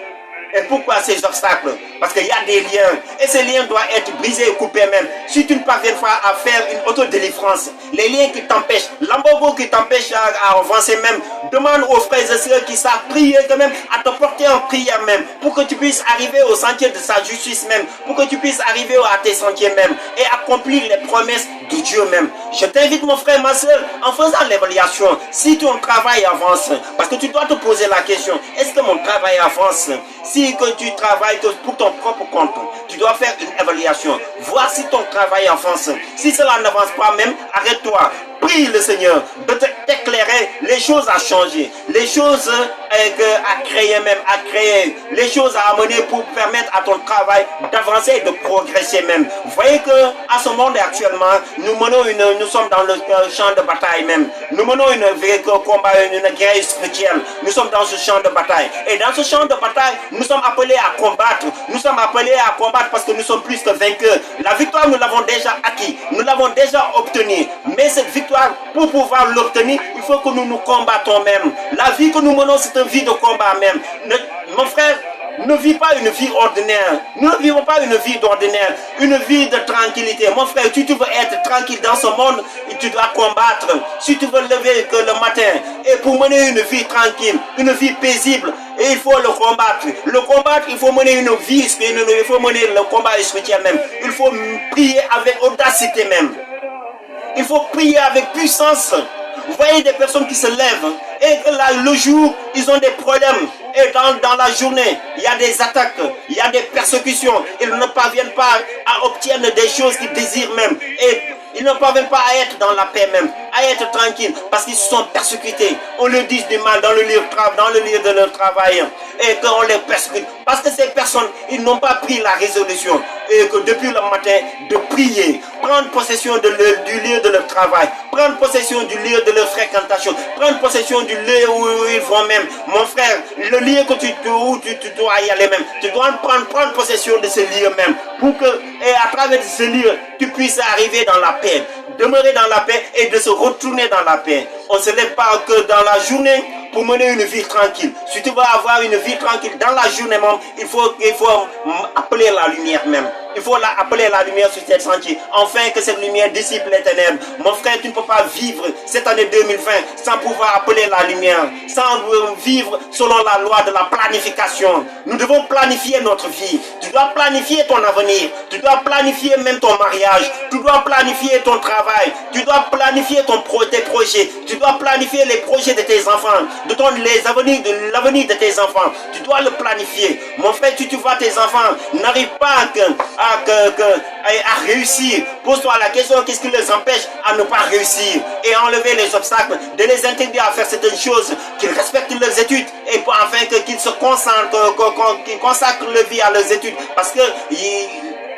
Et pourquoi ces obstacles? Parce qu'il y a des liens. Et ces liens doivent être brisés et coupés même. Si tu ne parviens pas à faire une autodélivrance, les liens qui t'empêchent, l'embargo qui t'empêche à avancer même, demande aux frères et sœurs qui savent prier quand même, à te porter en prière même, pour que tu puisses arriver au sentier de sa justice même, pour que tu puisses arriver à tes sentiers même, et accomplir les promesses de Dieu même. Je t'invite mon frère, ma soeur, en faisant l'évaluation, si ton travail avance, parce que tu dois te poser la question, est-ce que mon travail avance? Si que tu travailles pour ton propre compte, tu dois faire une évaluation, voir si ton travail avance. Si cela n'avance pas même, arrête-toi. Prie le Seigneur de t'éclairer, les choses à changer, les choses à créer même, les choses à amener pour permettre à ton travail d'avancer et de progresser même. Vous voyez que à ce monde actuellement, nous sommes dans le champ de bataille même. Nous menons une guerre spirituelle. Nous sommes dans ce champ de bataille. Et dans ce champ de bataille, nous sommes appelés à combattre. Nous sommes appelés à combattre parce que nous sommes plus que vainqueurs. La victoire, nous l'avons déjà acquis. Nous l'avons déjà obtenue. Mais cette victoire, pour pouvoir l'obtenir, il faut que nous nous combattons même. La vie que nous menons, c'est une vie de combat même. Mon frère, ne vis pas une vie ordinaire. Nous ne vivons pas une vie d'ordinaire, une vie de tranquillité. Mon frère, si tu veux être tranquille dans ce monde, tu dois combattre. Si tu veux lever que le matin, et pour mener une vie tranquille, une vie paisible, et il faut le combattre. Le combattre, il faut mener une vie, il faut mener le combat spirituel même. Il faut prier avec audacité même. Il faut prier avec puissance. Vous voyez des personnes qui se lèvent et que là, le jour, ils ont des problèmes. Et dans la journée, il y a des attaques, il y a des persécutions. Ils ne parviennent pas à obtenir des choses qu'ils désirent même. Et ils ne parviennent pas à être dans la paix même, à être tranquilles, parce qu'ils sont persécutés. On leur dit du mal dans le lieu de leur travail et qu'on les persécute. Parce que ces personnes, ils n'ont pas pris la résolution et que depuis le matin de prier, prendre possession du lieu de leur travail, prendre possession du lieu de leur fréquentation, prendre possession du lieu où ils vont même. Mon frère, le lieu où tu dois y aller même, tu dois prendre possession de ce lieu même pour que, et à travers ce lieu, tu puisses arriver dans la paix, demeurer dans la paix et de se retourner dans la paix. On ne se lève pas que dans la journée pour mener une vie tranquille. Si tu veux avoir une vie tranquille dans la journée même, il faut appeler la lumière même. Il faut appeler la lumière sur cette sentier, afin que cette lumière dissipe les ténèbres. Mon frère, tu ne peux pas vivre cette année 2020 sans pouvoir appeler la lumière, sans vivre selon la loi de la planification. Nous devons planifier notre vie. Tu dois planifier ton avenir. Tu dois planifier même ton mariage. Tu dois planifier ton travail. Tu dois planifier tes projets. Tu dois planifier les projets de tes enfants, de l'avenir de tes enfants. Tu dois le planifier. Mon frère, tu vois tes enfants n'arrivent pas à réussir. Pose-toi la question, qu'est-ce qui les empêche à ne pas réussir et enlever les obstacles, de les intégrer à faire certaines choses, qu'ils respectent leurs études et afin qu'ils se concentrent, qu'ils consacrent leur vie à leurs études, parce que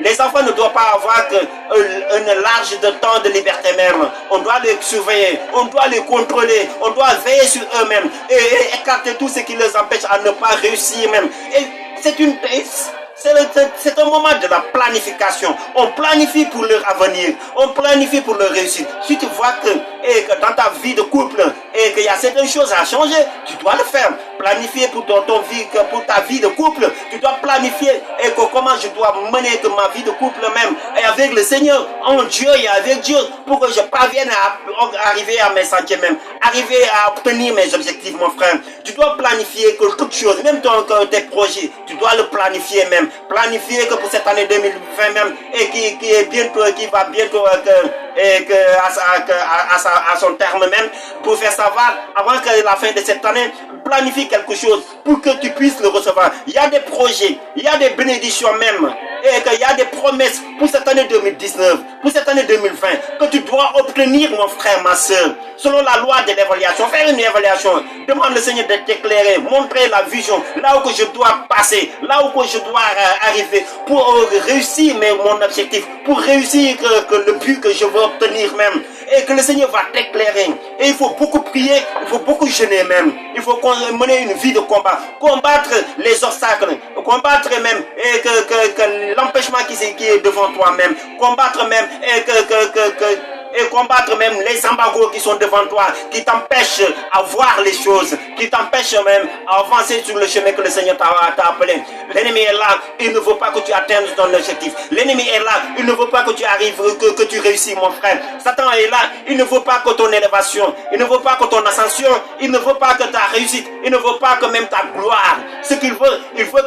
les enfants ne doivent pas avoir un large de temps de liberté même. On doit les surveiller, on doit les contrôler, on doit veiller sur eux-mêmes et écarter tout ce qui les empêche à ne pas réussir même. Et c'est un moment de la planification. On planifie pour leur avenir, on planifie pour leur réussite. Si tu vois que dans ta vie de couple et qu'il y a certaines choses à changer, tu dois le faire. Planifier pour pour ta vie de couple. Tu dois planifier comment je dois mener ma vie de couple même et avec le Seigneur, en Dieu et avec Dieu, pour que je parvienne à arriver à mes sentiers même, arriver à obtenir mes objectifs, mon frère. Tu dois planifier que toute chose, même tes projets, tu dois le planifier même. Planifier que pour cette année 2020 même et qui va bientôt à son terme même, pour faire savoir avant que la fin de cette année, planifie quelque chose pour que tu puisses le recevoir. Il y a des projets, il y a des bénédictions même et qu'il y a des promesses pour cette année 2019, pour cette année 2020 que tu dois obtenir, mon frère, ma soeur, selon la loi de l'évaluation. Faire une évaluation, demande le Seigneur de t'éclairer, montrer la vision, là où je dois passer, là où je dois arriver pour réussir mon objectif, pour réussir le but que je veux obtenir même, et que le Seigneur va t'éclairer. Et il faut beaucoup prier, il faut beaucoup jeûner même, il faut mener une vie de combat, combattre les obstacles, combattre même et que l'empêchement qui est devant toi-même, combattre même et combattre même les embargos qui sont devant toi, qui t'empêchent à voir les choses, qui t'empêchent même à avancer sur le chemin que le Seigneur t'a appelé. L'ennemi est là, il ne veut pas que tu atteignes ton objectif. L'ennemi est là, il ne veut pas que tu arrives, que tu réussis, mon frère. Satan est là, il ne veut pas que ton élévation, il ne veut pas que ton ascension, il ne veut pas que ta réussite, il ne veut pas que même ta gloire. Ce qu'il veut, il veut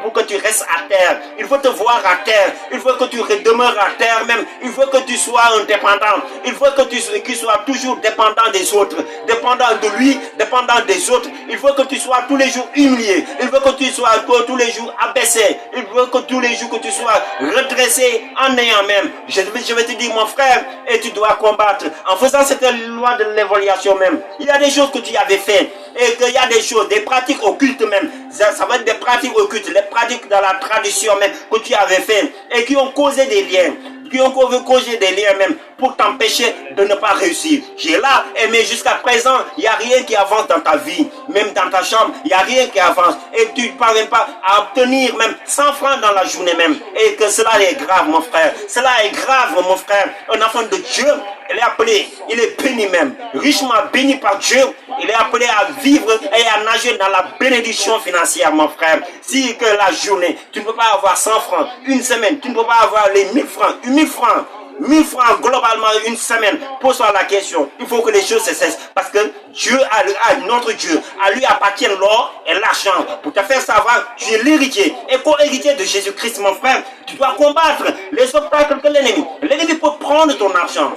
pour que tu restes à terre. Il veut te voir à terre. Il veut que tu demeures à terre même. Il veut que tu sois indépendant. Il veut que tu sois toujours dépendant des autres, dépendant de lui, dépendant des autres. Il veut que tu sois tous les jours humilié. Il veut que tu sois tous les jours abaissé. Il veut que tous les jours que tu sois redressé en néant même. Je vais te dire, mon frère, et tu dois combattre. En faisant cette loi de l'évaluation même, il y a des choses que tu avais fait et qu'il y a des choses, des pratiques occultes même. Ça va être des pratiques occultes, les pratiques dans la tradition même que tu avais fait et qui ont causé des liens. Qui ont causé des liens même pour t'empêcher de ne pas réussir. J'ai là, mais jusqu'à présent, il n'y a rien qui avance dans ta vie. Même dans ta chambre, il n'y a rien qui avance. Et tu ne parviens pas à obtenir même 100 francs dans la journée même. Et que cela est grave, mon frère. Cela est grave, mon frère. Un enfant de Dieu, il est appelé, il est béni même. Richement béni par Dieu. Il est appelé à vivre et à nager dans la bénédiction financière, mon frère. Si que la journée, tu ne peux pas avoir 100 francs, une semaine, tu ne peux pas avoir les 1000 francs, 1000 francs. 1000 francs globalement une semaine, pose-toi la question. Il faut que les choses se cessent. Parce que Dieu, notre Dieu, à lui appartient l'or et l'argent. Pour te faire savoir, tu es l'héritier et co-héritier de Jésus-Christ, mon frère. Tu dois combattre les obstacles que l'ennemi peut prendre ton argent.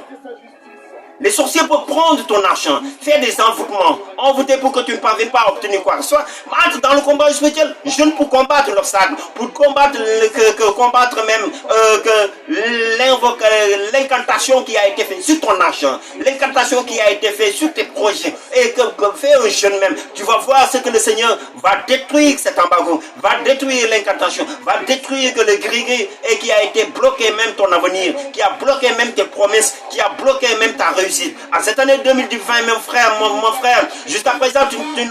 Les sorciers peuvent prendre ton argent, faire des envoûtements, envoûter pour que tu ne parviennes pas à obtenir quoi que ce soit. Entre dans le combat spirituel, jeûne pour combattre l'obstacle, pour combattre, combattre même l'incantation qui a été faite sur ton argent, l'incantation qui a été faite sur tes projets, et que fais un jeûne même. Tu vas voir ce que le Seigneur va détruire cet embargo, va détruire l'incantation, va détruire que le gris et qui a été bloqué même ton avenir, qui a bloqué même tes promesses, qui a bloqué même ta réussite. En cette année 2020, mon frère, mon frère, jusqu'à présent, tu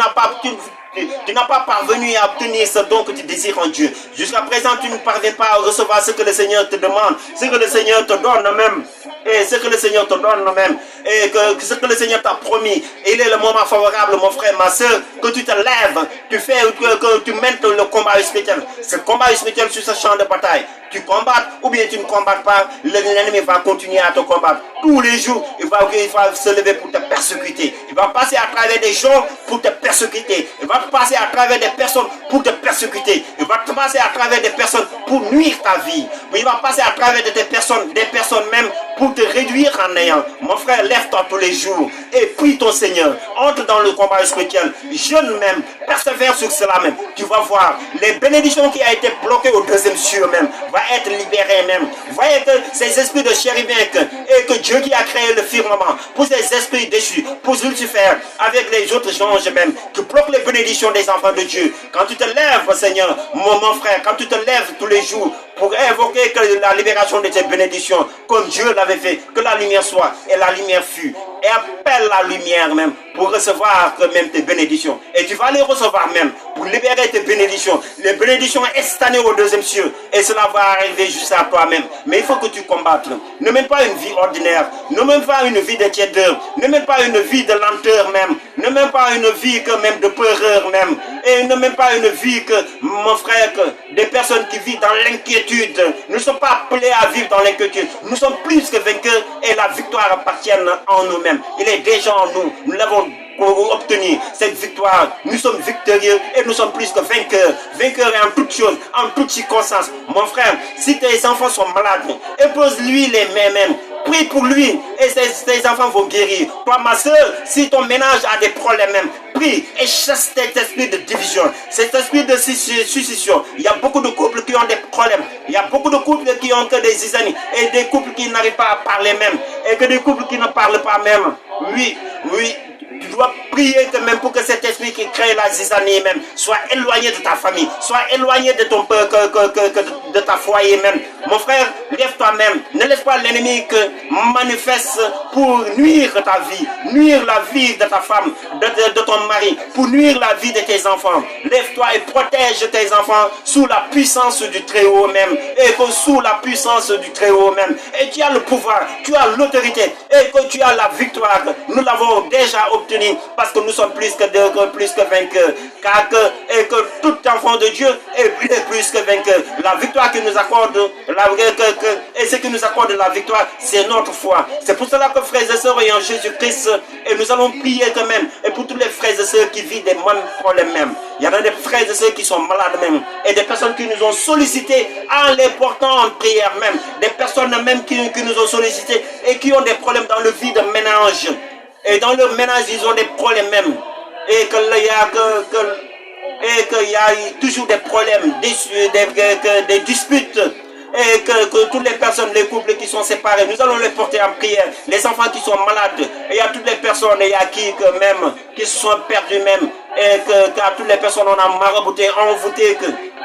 n'as pas parvenu à obtenir ce don que tu désires en Dieu. Jusqu'à présent, tu ne parviens pas à recevoir ce que le Seigneur te demande, ce que le Seigneur te donne même. Et ce que le Seigneur te donne même. Et ce que le Seigneur t'a promis. Il est le moment favorable, mon frère, ma soeur, que tu te lèves, que tu mènes le combat spirituel. Ce combat spirituel sur ce champ de bataille. Tu combattes ou bien tu ne combattes pas, l'ennemi va continuer à te combattre. Tous les jours, il va se lever pour te persécuter. Il va passer à travers des gens pour te persécuter. Il va passer à travers des personnes pour te persécuter. Il va passer à travers des personnes pour nuire ta vie. Il va passer à travers des personnes même pour te réduire en néant. Mon frère, lève-toi tous les jours et prie ton Seigneur. Entre dans le combat spirituel. Jeûne même. Persévère sur cela même. Tu vas voir les bénédictions qui ont été bloquées au deuxième ciel même va être libérées même. Voyez que ces esprits de chérubins et que Dieu qui a créé le firmament pour ces esprits déchus, pour Lucifer, avec les autres anges même, qui bloquent les bénédictions des enfants de Dieu. Quand tu te lèves, Seigneur, mon frère, quand tu te lèves tous les jours pour invoquer que la libération de ces bénédictions, comme Dieu l'avait fait, que la lumière soit, et la lumière fut. Et appelle la lumière même pour recevoir même tes bénédictions. Et tu vas les recevoir même pour libérer tes bénédictions. Les bénédictions instantanées au deuxième ciel. Et cela va arriver juste à toi-même. Mais il faut que tu combattes. Ne mène pas une vie ordinaire. Ne mène pas une vie de tiédeur. Ne mène pas une vie de lenteur même. Ne mène pas une vie que même de peureur même. Et ne mène pas une vie que, mon frère, que des personnes qui vivent dans l'inquiétude. Nous ne sommes pas appelés à vivre dans l'inquiétude. Nous sommes plus que vainqueurs et la victoire appartient en nous-mêmes. Il est déjà en nous. Nous l'avons obtenu, cette victoire. Nous sommes victorieux et nous sommes plus que vainqueurs. Vainqueurs en toutes choses, en toutes circonstances. Mon frère, si tes enfants sont malades, impose-lui les mains même. Prie pour lui et tes enfants vont guérir. Toi, ma soeur, si ton ménage a des problèmes même, prie et chasse cet esprit de division, cet esprit de suspicion. Il y a beaucoup de couples qui ont des problèmes. Il y a beaucoup de couples qui ont que des zizanies et des couples qui n'arrivent pas à parler même et que des couples qui ne parlent pas même. Oui. Tu dois prier que même pour que cet esprit qui crée la zizanie même soit éloigné de ta famille, soit éloigné de ton de ta foyer même. Mon frère, lève-toi même. Ne laisse pas l'ennemi que manifeste pour nuire ta vie, nuire la vie de ta femme, de ton mari, pour nuire la vie de tes enfants. Lève-toi et protège tes enfants sous la puissance du Très-Haut même, et que sous la puissance du Très-Haut même. Et tu as le pouvoir, tu as l'autorité, et que tu as la victoire. Nous l'avons déjà obtenu parce que nous sommes plus que vainqueurs. Et que tout enfant de Dieu est plus que vainqueur. La victoire qui nous accorde, et ce qui nous accorde la victoire, c'est notre foi. C'est pour cela que frères et sœurs et en Jésus-Christ, et nous allons prier quand même, et pour tous les frères et sœurs qui vivent des mêmes problèmes même. Il y en a des frères et sœurs qui sont malades même, et des personnes qui nous ont sollicité en les portant en prière même, des personnes même qui nous ont sollicité et qui ont des problèmes dans le vie de ménage. Et dans leur ménage, ils ont des problèmes même. Et qu'il y a toujours des problèmes, des disputes. Et que toutes les personnes, les couples qui sont séparés, nous allons les porter en prière. Les enfants qui sont malades, et il y a toutes les personnes, il y a qui se sont perdus même. Et qu'à toutes les personnes, on a marabouté, envoûté,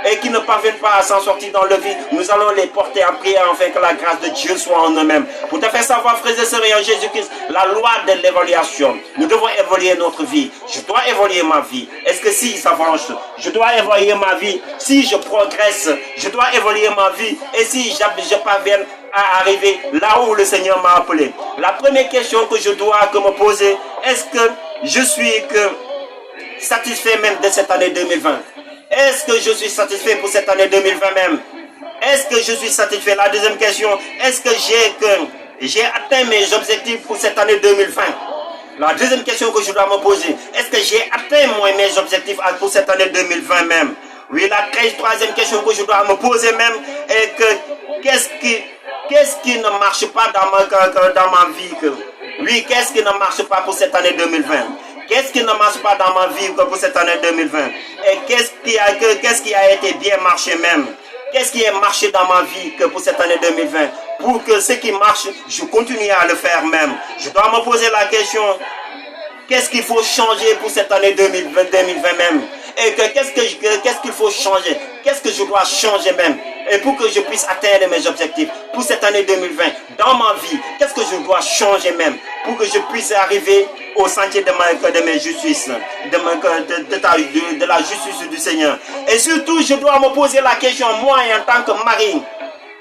et qui ne parviennent pas à s'en sortir dans leur vie, nous allons les porter en prière afin que la grâce de Dieu soit en eux-mêmes. Pour te faire savoir, frères et sœurs, en Jésus-Christ, la loi de l'évaluation. Nous devons évaluer notre vie. Je dois évaluer ma vie. Est-ce que si s'avance, je dois évaluer ma vie. Si je progresse, je dois évaluer ma vie. Et si je parviens à arriver là où le Seigneur m'a appelé. La première question que je dois me poser, est-ce que je suis satisfait même de cette année 2020? Est-ce que je suis satisfait pour cette année 2020 même? Est-ce que je suis satisfait? La deuxième question, est-ce que j'ai atteint mes objectifs pour cette année 2020? La deuxième question que je dois me poser, est-ce que j'ai atteint mes objectifs pour cette année 2020 même? Oui, la troisième question que je dois me poser même est que qu'est-ce qui ne marche pas dans ma vie? Oui, qu'est-ce qui ne marche pas pour cette année 2020? Qu'est-ce qui ne marche pas dans ma vie que pour cette année 2020? Et qu'est-ce qui a été bien marché même? Qu'est-ce qui a marché dans ma vie que pour cette année 2020? Pour que ce qui marche, je continue à le faire même. Je dois me poser la question, qu'est-ce qu'il faut changer pour cette année 2020 même? Et qu'est-ce qu'il faut changer? Qu'est-ce que je dois changer même? Et pour que je puisse atteindre mes objectifs pour cette année 2020, dans ma vie, qu'est-ce que je dois changer même? Pour que je puisse arriver au sentier de mes justices, de la justice du Seigneur. Et surtout, je dois me poser la question, moi en tant que mari,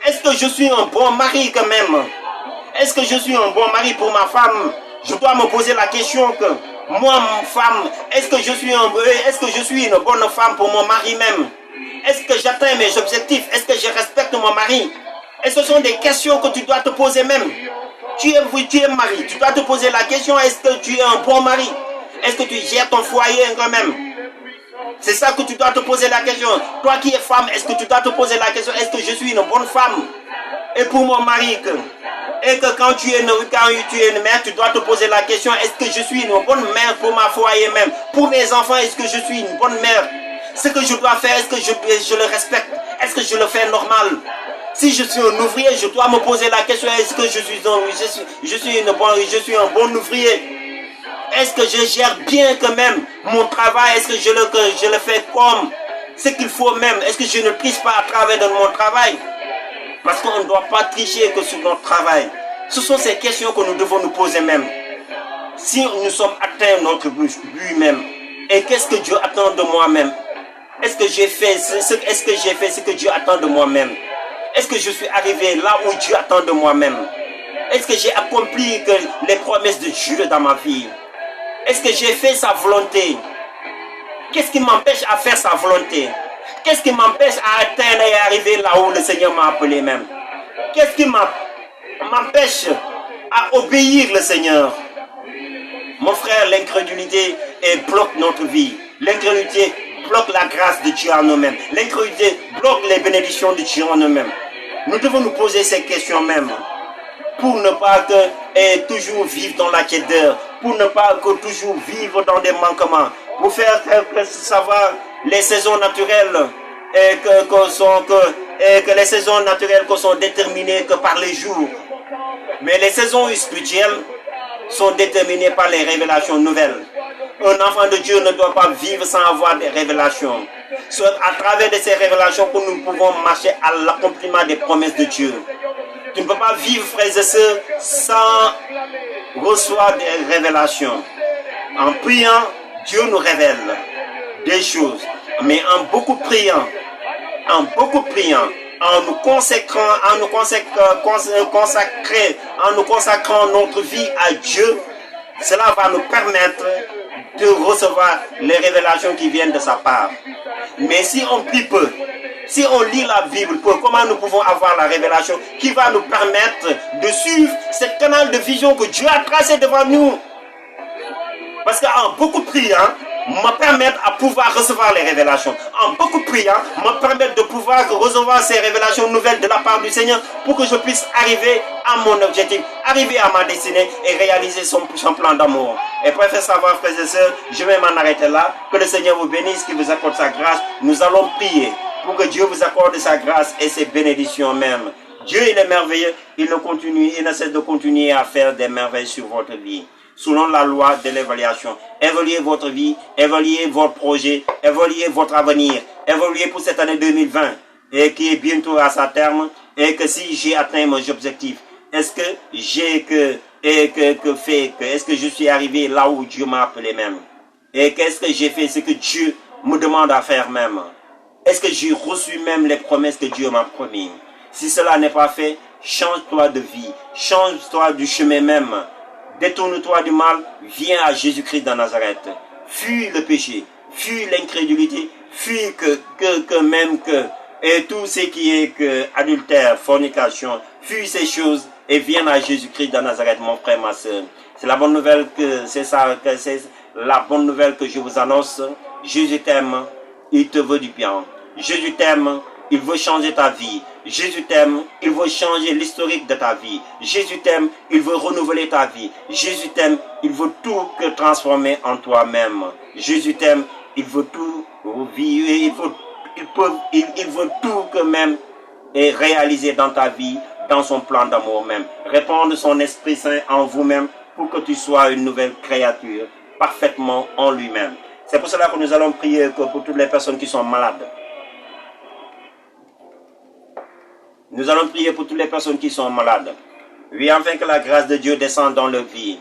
est-ce que je suis un bon mari quand même? Est-ce que je suis un bon mari pour ma femme? Je dois me poser la question que moi, ma femme, est-ce que je suis une bonne femme pour mon mari même? Est-ce que j'atteins mes objectifs? Est-ce que je respecte mon mari? Et ce sont des questions que tu dois te poser même. Tu es mari, tu dois te poser la question, est-ce que tu es un bon mari? Est-ce que tu gères ton foyer quand même? C'est ça que tu dois te poser la question. Toi qui es femme, est-ce que tu dois te poser la question, est-ce que je suis une bonne femme? Et pour mon mari, et que quand tu es une mère, tu dois te poser la question, est-ce que je suis une bonne mère pour ma foyer même? Pour mes enfants, est-ce que je suis une bonne mère? Ce que je dois faire, est-ce que je le respecte? Est-ce que je le fais normal? Si je suis un ouvrier, je dois me poser la question, est-ce que je suis un bon ouvrier? Est-ce que je gère bien quand même mon travail? Est-ce que je le fais comme ce qu'il faut même? Est-ce que je ne triche pas à travers de mon travail? Parce qu'on ne doit pas tricher que sur notre travail. Ce sont ces questions que nous devons nous poser même. Si nous sommes atteints de notre but même, et qu'est-ce que Dieu attend de moi-même? Est-ce que j'ai fait ce que Dieu attend de moi-même? Est-ce que je suis arrivé là où Dieu attend de moi-même? Est-ce que j'ai accompli les promesses de Dieu dans ma vie? Est-ce que j'ai fait sa volonté? Qu'est-ce qui m'empêche à faire sa volonté? Qu'est-ce qui m'empêche à atteindre et arriver là où le Seigneur m'a appelé même? Qu'est-ce qui m'empêche à obéir le Seigneur? Mon frère, l'incrédulité bloque notre vie. L'incrédulité bloque la grâce de Dieu en nous-mêmes. L'incrédulité bloque les bénédictions de Dieu en nous-mêmes. Nous devons nous poser ces questions même. Pour ne pas toujours vivre dans la tiédeur. Pour ne pas toujours vivre dans des manquements. Pour faire savoir les saisons naturelles que les saisons naturelles sont déterminées que par les jours. Mais les saisons spirituelles sont déterminées par les révélations nouvelles. Un enfant de Dieu ne doit pas vivre sans avoir des révélations. C'est à travers de ces révélations que nous pouvons marcher à l'accomplissement des promesses de Dieu. Tu ne peux pas vivre, frères et sœurs, sans recevoir des révélations. En priant, Dieu nous révèle des choses. Mais en beaucoup priant, en nous consacrant notre vie à Dieu, cela va nous permettre de recevoir les révélations qui viennent de sa part. Mais si on prie peu, si on lit la Bible peu, comment nous pouvons avoir la révélation qui va nous permettre de suivre ce canal de vision que Dieu a tracé devant nous? Parce qu'en beaucoup priant, me permettre à pouvoir recevoir les révélations. En beaucoup priant, me permettre de pouvoir recevoir ces révélations nouvelles de la part du Seigneur pour que je puisse arriver à mon objectif, arriver à ma destinée et réaliser son plan d'amour. Et pour faire savoir, frères et sœurs, je vais m'en arrêter là. Que le Seigneur vous bénisse, qu'il vous accorde sa grâce. Nous allons prier pour que Dieu vous accorde sa grâce et ses bénédictions même. Dieu, il est merveilleux. Il ne cesse de continuer à faire des merveilles sur votre vie. Selon la loi de l'évaluation. Évaluez votre vie, évaluez votre projet, évaluez votre avenir, évaluez pour cette année 2020 et qui est bientôt à sa terme et que si j'ai atteint mes objectifs, est-ce que est-ce que je suis arrivé là où Dieu m'a appelé même? Et qu'est-ce que j'ai fait, ce que Dieu me demande à faire même? Est-ce que j'ai reçu même les promesses que Dieu m'a promis? Si cela n'est pas fait, change-toi de vie, change-toi du chemin même. Détourne-toi du mal, viens à Jésus-Christ de Nazareth. Fuis le péché, fuis l'incrédulité, fuis et tout ce qui est adultère, fornication, fuis ces choses et viens à Jésus-Christ de Nazareth, mon frère, ma soeur. C'est la bonne nouvelle c'est la bonne nouvelle que je vous annonce. Jésus t'aime, il te veut du bien. Jésus t'aime, il veut changer ta vie. Jésus t'aime, il veut changer l'historique de ta vie. Jésus t'aime, il veut renouveler ta vie. Jésus t'aime, il veut tout que transformer en toi-même. Jésus t'aime, il veut tout vivre, il veut tout que même et réaliser dans ta vie, dans son plan d'amour même. Répandre son Esprit Saint en vous-même pour que tu sois une nouvelle créature, parfaitement en lui-même. C'est pour cela que nous allons prier que pour toutes les personnes qui sont malades. Nous allons prier pour toutes les personnes qui sont malades. Oui, afin que la grâce de Dieu descende dans leur vie.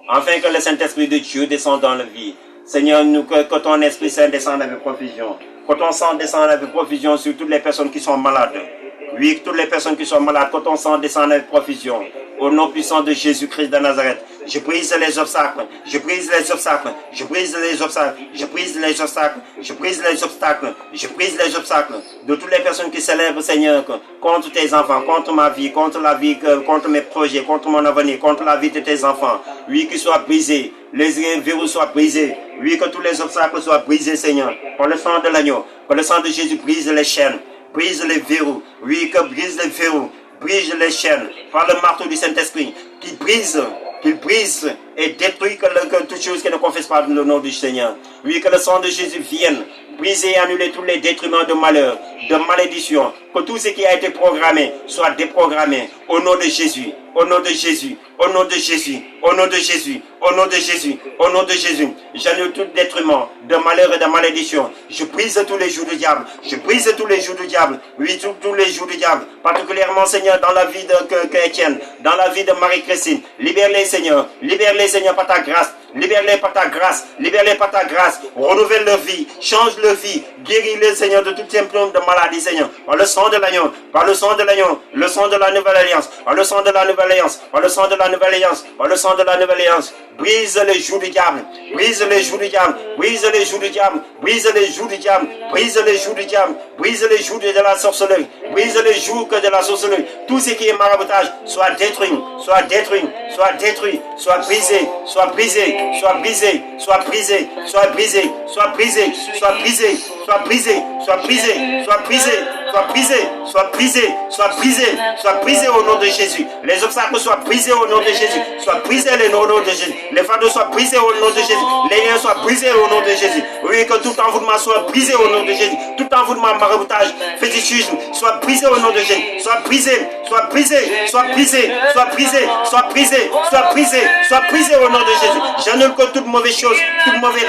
Afin que le Saint-Esprit de Dieu descende dans leur vie. Seigneur, que ton Esprit Saint descende avec profusion. Que ton sang descende avec profusion sur toutes les personnes qui sont malades. Oui, toutes les personnes qui sont malades, que ton sang descende avec profusion. Au nom puissant de Jésus-Christ de Nazareth, je brise les obstacles, je brise les obstacles, je brise les obstacles, je brise les obstacles, je brise les obstacles, je brise les obstacles de toutes les personnes qui s'élèvent, Seigneur, contre tes enfants, contre ma vie, contre la vie, contre mes projets, contre mon avenir, contre la vie de tes enfants. Oui, qu'ils soient brisés, les verrous soient brisés. Oui, que tous les obstacles soient brisés, Seigneur, par le sang de l'agneau, par le sang de Jésus, brise les chaînes, brise les verrous. Oui, que brise les verrous. Brise les chaînes par le marteau du Saint-Esprit, qu'il brise et détruit que toute chose qui ne confesse pas le nom du Seigneur. Oui, que le sang de Jésus vienne briser et annuler tous les détriments de malheur, de malédiction, que tout ce qui a été programmé soit déprogrammé au nom de Jésus, au nom de Jésus, au nom de Jésus, au nom de Jésus, au nom de Jésus, au nom de Jésus. J'annule tout détriment de malheur et de malédiction. Je brise tous les jours du diable. Je brise tous les jours du diable. Oui, tous les jours du diable. Particulièrement, Seigneur, dans la vie de Étienne, dans la vie de Marie-Christine. Libère-les, Seigneur. Libère-les, Seigneur, par ta grâce. Libère-les par ta grâce. Libère-les par ta grâce. Renouvelle leur vie. Change leur vie. Guéris-les, Seigneur, de tout symptôme de maladie, Seigneur. Par le sang de l'agneau. Par le sang de l'agneau. Le sang de la nouvelle alliance. Par le sang de la nouvelle alliance. Par le sang de la nouvelle alliance. Par le sang de la nouvelle alliance. Brise les joues du diable. Brise les joues du diable. Brise les joues du diable. Brise les joues du diable. Brise les joues du diable. Brise les joues de la sorcellerie. Brise les joues que de la sorcellerie. Tout ce qui est maraboutage soit détruit. Soit détruit. Soit détruit. Soit brisé. Soit brisé. Soit brisé. Soit brisé. Soit brisé. Soit brisé. Soit brisé. Soit brisé. Soit brisé. Soit brisé. Soit brisé. Soit brisé. Soit brisé. Soit brisé au nom de Jésus. Les obstacles soient brisés au nom de Jésus. Soient brisés au nom de Jésus. Les fardeaux soient brisés au nom de Jésus. Les liens soient brisés au nom de Jésus. Oui, que tout envoûtement soit brisé au nom de Jésus. Tout envoûtement, maraboutage, fétichisme soit brisé au nom de Jésus. Soit brisé. Soit brisé. Soit brisé. Soit brisé. Soit brisé. Soit brisé. Soit brisé au nom de Jésus. J'annule que toute mauvaise chose, toute mauvaise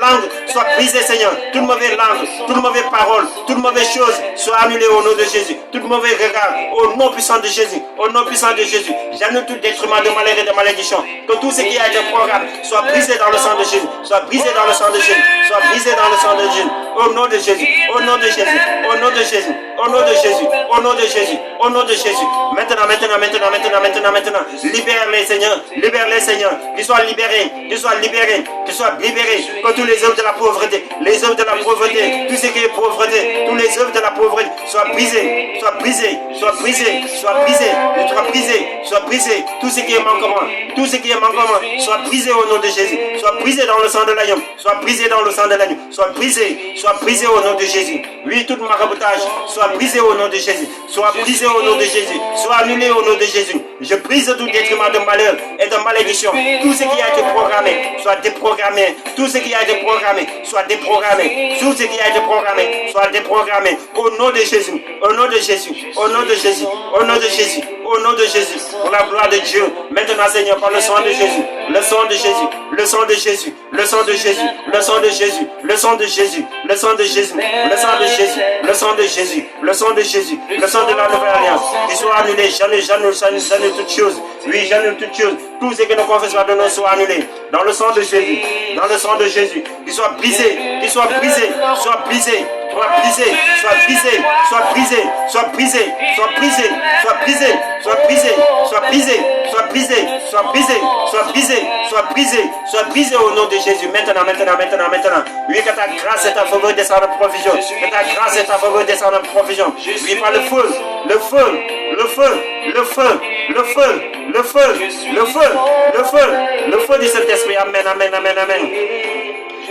langue soit brisée, Seigneur. Toute mauvaise langue, toute mauvaise parole, toute mauvaise chose soit annulée au nom de Jésus. Toute mauvaise regard au nom puissant de Jésus. Au nom puissant de Jésus. J'annule tout détriment de malheur et de malédiction. Que tout ce qui a été programme soit brisé dans le sang de Jésus. Soit brisé dans le sang de Jésus. Soit brisé dans le sang de Jésus. Au nom de Jésus. Au nom de Jésus. Au nom de Jésus. Au nom de Jésus. Au nom de Jésus. Au nom de Jésus. Maintenant. Libère-les, Seigneur. Libère-les, Seigneur. Qu'ils soient libérés. Qu'ils soient libérés. Qu'ils soient libérés. Que tous les œuvres de la pauvreté, les œuvres de la pauvreté, tout ce qui est pauvreté, tous les œuvres de la pauvreté soient brisés. Soient brisés. Soient brisés. Soient brisés. Soient brisés. Soient brisés. Tout ce qui est manquement. Tout ce qui est manquement soit brisé au nom de Jésus. Soit brisé dans le sang de l'agneau. Soit brisé dans le sang de l'agneau. Soit brisé. Soit brisé au nom de Jésus. Oui, tout maraboutage soit brisé au nom de Jésus. Soit brisé au nom de Jésus. Soit annulé au nom de Jésus. Je brise tout détriment de malheur et de malédiction. Tout ce qui a été programmé soit déprogrammé. Tout ce qui a été programmé soit déprogrammé. Tout ce qui a été programmé soit déprogrammé. Au nom de Jésus. Au nom de Jésus. Au nom de Jésus. Au nom de Jésus. Au nom de Jésus. Pour la gloire de Dieu. Maintenant, Seigneur, par le sang de Jésus. Le sang de Jésus. Le sang de Jésus. Le sang de Jésus. Le sang de Jésus. Le sang de Jésus. Le sang de Jésus. Le sang de Jésus. Le sang de Jésus. Le sang de Jésus. Le sang de la nouvelle alliance. Qu'il soit annulé. J'annule toutes choses. Oui, j'annule toutes choses. Tout ce qui ne confesse pas de nous soit annulé. Dans le sang de Jésus. Dans le sang de Jésus. Qu'il soit brisé. Qu'il soit brisé. Soit brisé. Soit brisé. Soit brisé. Soit brisé. Soit brisé. Soit brisé. Soit brisé. Soit brisé. Soit brisé. Soit brisé. Soit brisé. Soit brisé. Soit brisé. Soit brisé au nom de Jésus. Maintenant. Oui, que ta grâce et ta faveur descendent en provision. Que ta grâce et ta faveur descendent en provision. Oui, par le feu. Le feu. Le feu. Le feu. Le feu. Le feu. Le feu. Le feu. Le feu du Saint-Esprit. Amen.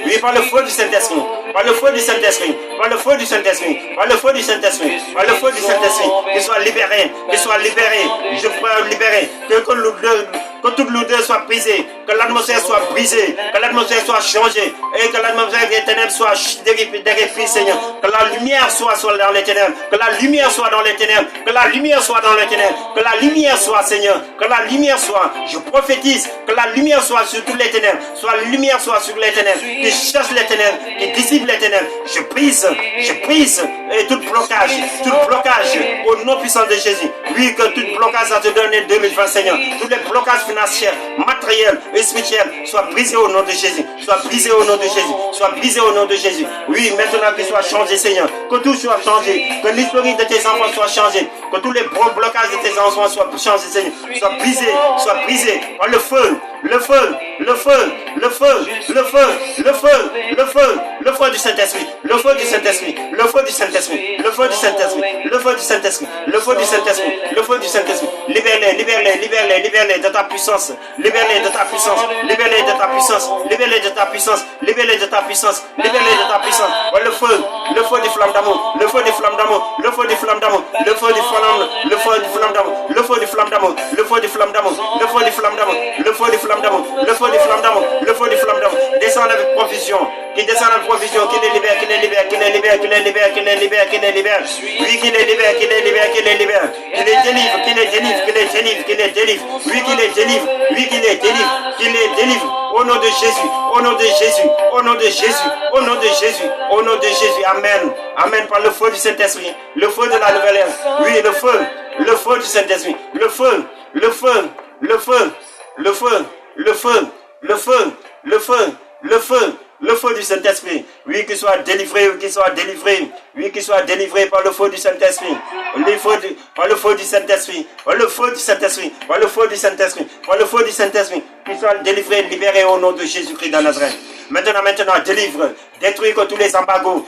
Oui, par le feu du Saint-Esprit. par le feu du Saint-Esprit, par le feu du Saint-Esprit, par le feu du Saint-Esprit, par le feu du Saint-Esprit, qu'il soit libéré, qu'il soit libéré, je prie libérer, que toute lourdeur soit brisée, que l'atmosphère soit brisée, que l'atmosphère soit changée, et que l'atmosphère des ténèbres soit dérifie, Seigneur, que la lumière soit dans les ténèbres, que la lumière soit dans les ténèbres, que la lumière soit dans les ténèbres, que la lumière soit, Seigneur, que la lumière soit, je prophétise, que la lumière soit sur toutes les ténèbres, soit la lumière soit sur les ténèbres, qui chasse les ténèbres, qui dissipe les ténèbres, je prise, et tout blocage, au nom puissant de Jésus, oui, que tout blocage à te donner 2020, Seigneur, tous les blocages financiers, matériels et spirituels soient brisés au nom de Jésus, soient brisés au nom de Jésus, soient brisés au nom de Jésus, oui, maintenant qu'ils soient changés, Seigneur, que tout soit changé, que l'historique de tes enfants soit changé, que tous les blocages de tes enfants soient changés, Seigneur, soient brisés par le feu, le feu, le feu, le feu, le feu, le feu, le feu, le feu du Saint-Esprit, le feu du Saint-Esprit, le feu du Saint-Esprit, le feu du Saint-Esprit, le feu du Saint-Esprit, le feu du Saint-Esprit, le feu du Saint-Esprit, libère-les de ta puissance, libère-les de ta puissance, libère-les de ta puissance, libère-les de ta puissance, libère-les de ta puissance, libère-les de ta puissance, le feu du flamme d'amour, le feu du flamme d'amour, le feu du flamme d'amour, le feu du flamme, le feu du flamme d'amour, le feu du flamme d'amour, le feu du flamme d'amour, le feu du flamme d'amour, le feu du flamme d'amour, le feu du flamme d'amour, le feu du flamme d'amour, descend avec provision, qui descend avec provision, qui les libère, qui les libère, qui les libère, qui les libère, qui les libère, qui les libère, oui, qui les libère, qui les libère, qui les libère, qui les délivre, qui les délivre, qui les délivre, qui les délivre, oui, qui les délivre, oui, qui les délivre, qui les délivre, au nom de Jésus, au nom de Jésus, au nom de Jésus, au nom de Jésus, au nom de Jésus, amen, amen, par le feu du Saint-Esprit, le feu de la nouvelle ère, oui, le feu du Saint-Esprit, le feu, le feu, le feu, le feu, le feu, le feu, le feu, le feu, le feu du Saint-Esprit, oui, qu'il soit délivré, oui, qu'il soit délivré, oui, qu'il soit délivré par le feu du Saint-Esprit, par le feu du Saint-Esprit, par le feu du Saint-Esprit, par le feu du Saint-Esprit, par le feu du Saint-Esprit, qu'il soit délivré, libéré au nom de Jésus-Christ de Nazareth. Maintenant, délivre, détruis tous les embargos,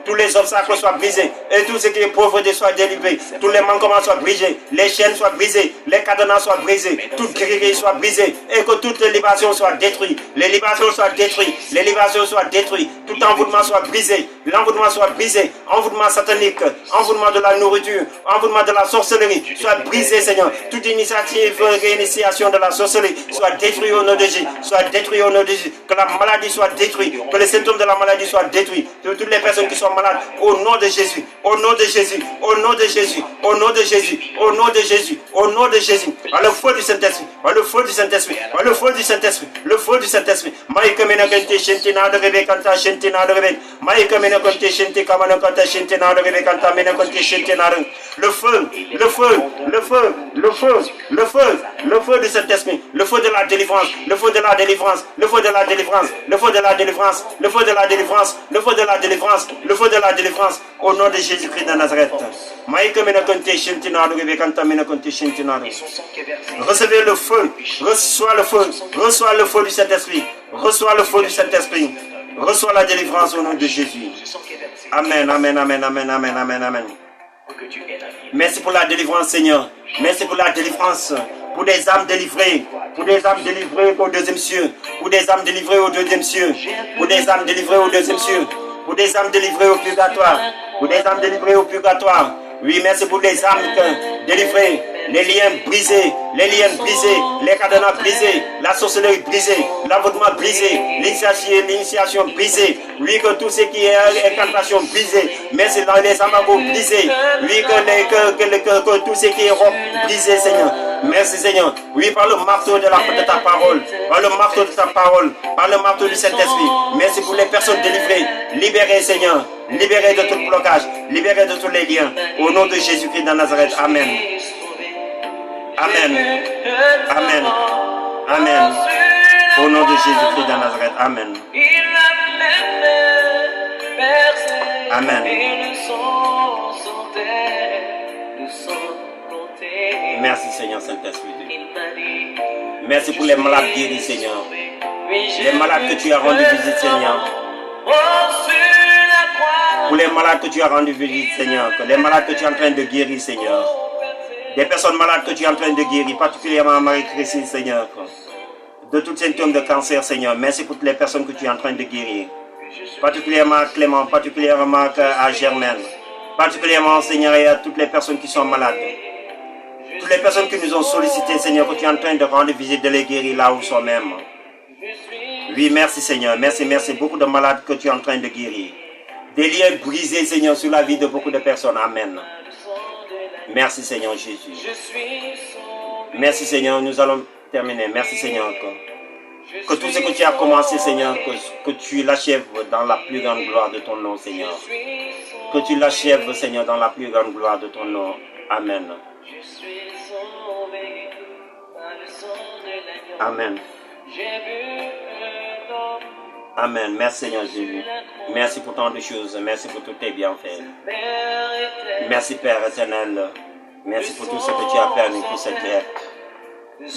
tous les obstacles soient brisés, et tout ce qui est pauvre soit délivré, tous les manquements soient brisés, les chaînes soient brisées, les cadenas soient brisés, toute guérillerie soit brisée, et que toute libération soit détruite, les libérations soient détruites, les libérations soient détruites, tout envoûtement soit brisé, l'envoûtement soit brisé, envoûtement satanique, envoûtement de la nourriture, envoûtement de la sorcellerie, soit brisé, Seigneur, toute initiative, réinitiation de la sorcellerie, soit détruite au nom de Jésus, soit détruite au nom de Jésus, que la maladie soit détruite, que les symptômes de la maladie soient détruits, que toutes les personnes qui sont malades, au nom de Jésus, au nom de Jésus, au nom de Jésus, au nom de Jésus, au nom de Jésus, au nom de Jésus, par le feu du Saint-Esprit, par le feu du Saint-Esprit, par le feu du Saint-Esprit, le feu du Saint-Esprit, Maïka Menakante Shentina de Rebekanta Shentina de Rebek, Maïka Menakante Shenti Kamanakanta Shentina de Rebekanta Menakante Shentina, le feu, le feu, le feu, le feu, le feu, le feu du Saint-Esprit, le feu de la délivrance, le feu de la délivrance, le feu de la délivrance, le feu de la délivrance, le feu de la délivrance, le feu de la délivrance, le feu de la délivrance, au nom de Jésus-Christ de Nazareth. Recevez le feu, reçois le feu du Saint-Esprit, reçois le feu du Saint-Esprit, reçois la délivrance au nom de Jésus. Amen, amen, amen, amen, amen, amen, amen. Merci pour la délivrance, Seigneur. Merci pour la délivrance. Pour des âmes délivrées, au deuxième cieux, pour des âmes délivrées au deuxième cieux, pour des âmes délivrées au deuxième cieux, pour des âmes délivrées au purgatoire, pour des âmes délivrées au purgatoire. Oui, merci pour les âmes délivrées, les liens brisés, les cadenas brisés, la sorcellerie brisée, l'envoûtement brisé, l'initiation brisée. Oui, que tout ce qui est incantation brisée, merci dans les amagos brisés. Oui, que tout ce qui est roc brisé, Seigneur. Merci, Seigneur. Oui, par le marteau de ta parole, par le marteau de ta parole, par le marteau du Saint-Esprit. Merci pour les personnes délivrées, libérées, Seigneur. Libérées de tout blocage, libérées de tous les liens. Au nom de Jésus-Christ de Nazareth. Amen. Amen. Amen. Amen. Au nom de Jésus-Christ de Nazareth. Amen. Amen. Merci, Seigneur Saint-Esprit. Merci pour les malades guéris, Seigneur. Les malades que tu as rendus visite, Seigneur. Pour les malades que tu as rendus visite, Seigneur. Les malades que tu es en train de guérir, Seigneur. Des personnes malades que tu es en train de guérir, particulièrement Marie-Christine, Seigneur. De tous symptômes de cancer, Seigneur. Merci pour toutes les personnes que tu es en train de guérir. particulièrement à Clément, particulièrement à Germaine, particulièrement, Seigneur, et à toutes les personnes qui sont malades. Toutes les personnes qui nous ont sollicité, Seigneur, que tu es en train de rendre visite, de les guérir là où ils sont même. Oui, merci, Seigneur. Merci, merci. Beaucoup de malades que tu es en train de guérir. Des liens brisés, Seigneur, sur la vie de beaucoup de personnes. Amen. Merci, Seigneur Jésus. Merci, Seigneur. Nous allons terminer. Merci, Seigneur. Que tout ce que tu as commencé, Seigneur, que tu l'achèves dans la plus grande gloire de ton nom, Seigneur. Que tu l'achèves, Seigneur, dans la plus grande gloire de ton nom. Amen. Amen. Amen. Merci, Seigneur Jésus. Merci pour tant de choses. Merci pour tous tes bienfaits. Merci, Père éternel. Merci pour tout ce que tu as permis pour cette direct.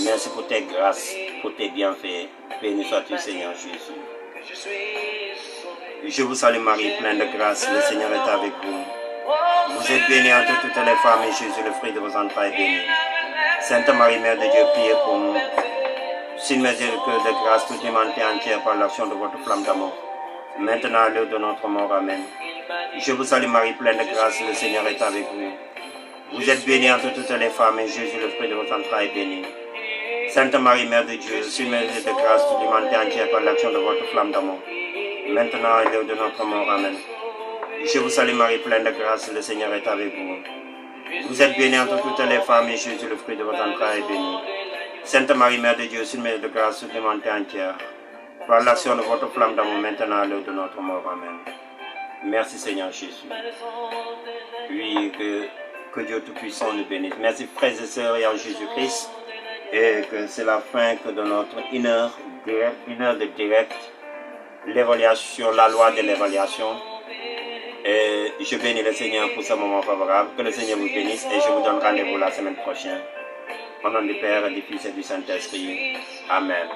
Merci pour tes grâces, pour tes bienfaits. Béni sois-tu, Seigneur Jésus. Je vous salue, Marie, pleine de grâce. Le Seigneur est avec vous. Vous êtes bénie entre toutes les femmes et Jésus, le fruit de vos entrailles, est béni. Sainte Marie, Mère de Dieu, priez pour nous. S'il miséricorde de grâce, toute l'humanité entière par l'action de votre flamme d'amour. Maintenant, à l'heure de notre mort. Amen. Je vous salue, Marie, pleine de grâce. Le Seigneur est avec vous. Vous êtes bénie entre toutes les femmes et Jésus, le fruit de votre entrailles, est béni. Sainte Marie, Mère de Dieu, s'il miséricorde de grâce, toute l'humanité entière par l'action de votre flamme d'amour. Maintenant, à l'heure de notre mort. Amen. Je vous salue, Marie, pleine de grâce. Le Seigneur est avec vous. Vous êtes bénie entre toutes les femmes et Jésus, le fruit de votre entrailles, est béni. Sainte Marie, Mère de Dieu, s'il mérite de grâce, toute l'humanité entière, par l'action de votre flamme d'amour, maintenant à l'heure de notre mort. Amen. Merci, Seigneur Jésus. Oui, que Dieu Tout-Puissant nous bénisse. Merci, frères et sœurs, et en Jésus-Christ. Et que c'est la fin de notre une heure de direct, l'évaluation, la loi de l'évaluation. Et je bénis le Seigneur pour ce moment favorable. Que le Seigneur vous bénisse et je vous donne rendez-vous la semaine prochaine. Au nom du Père, du Fils et du Saint-Esprit. Amen.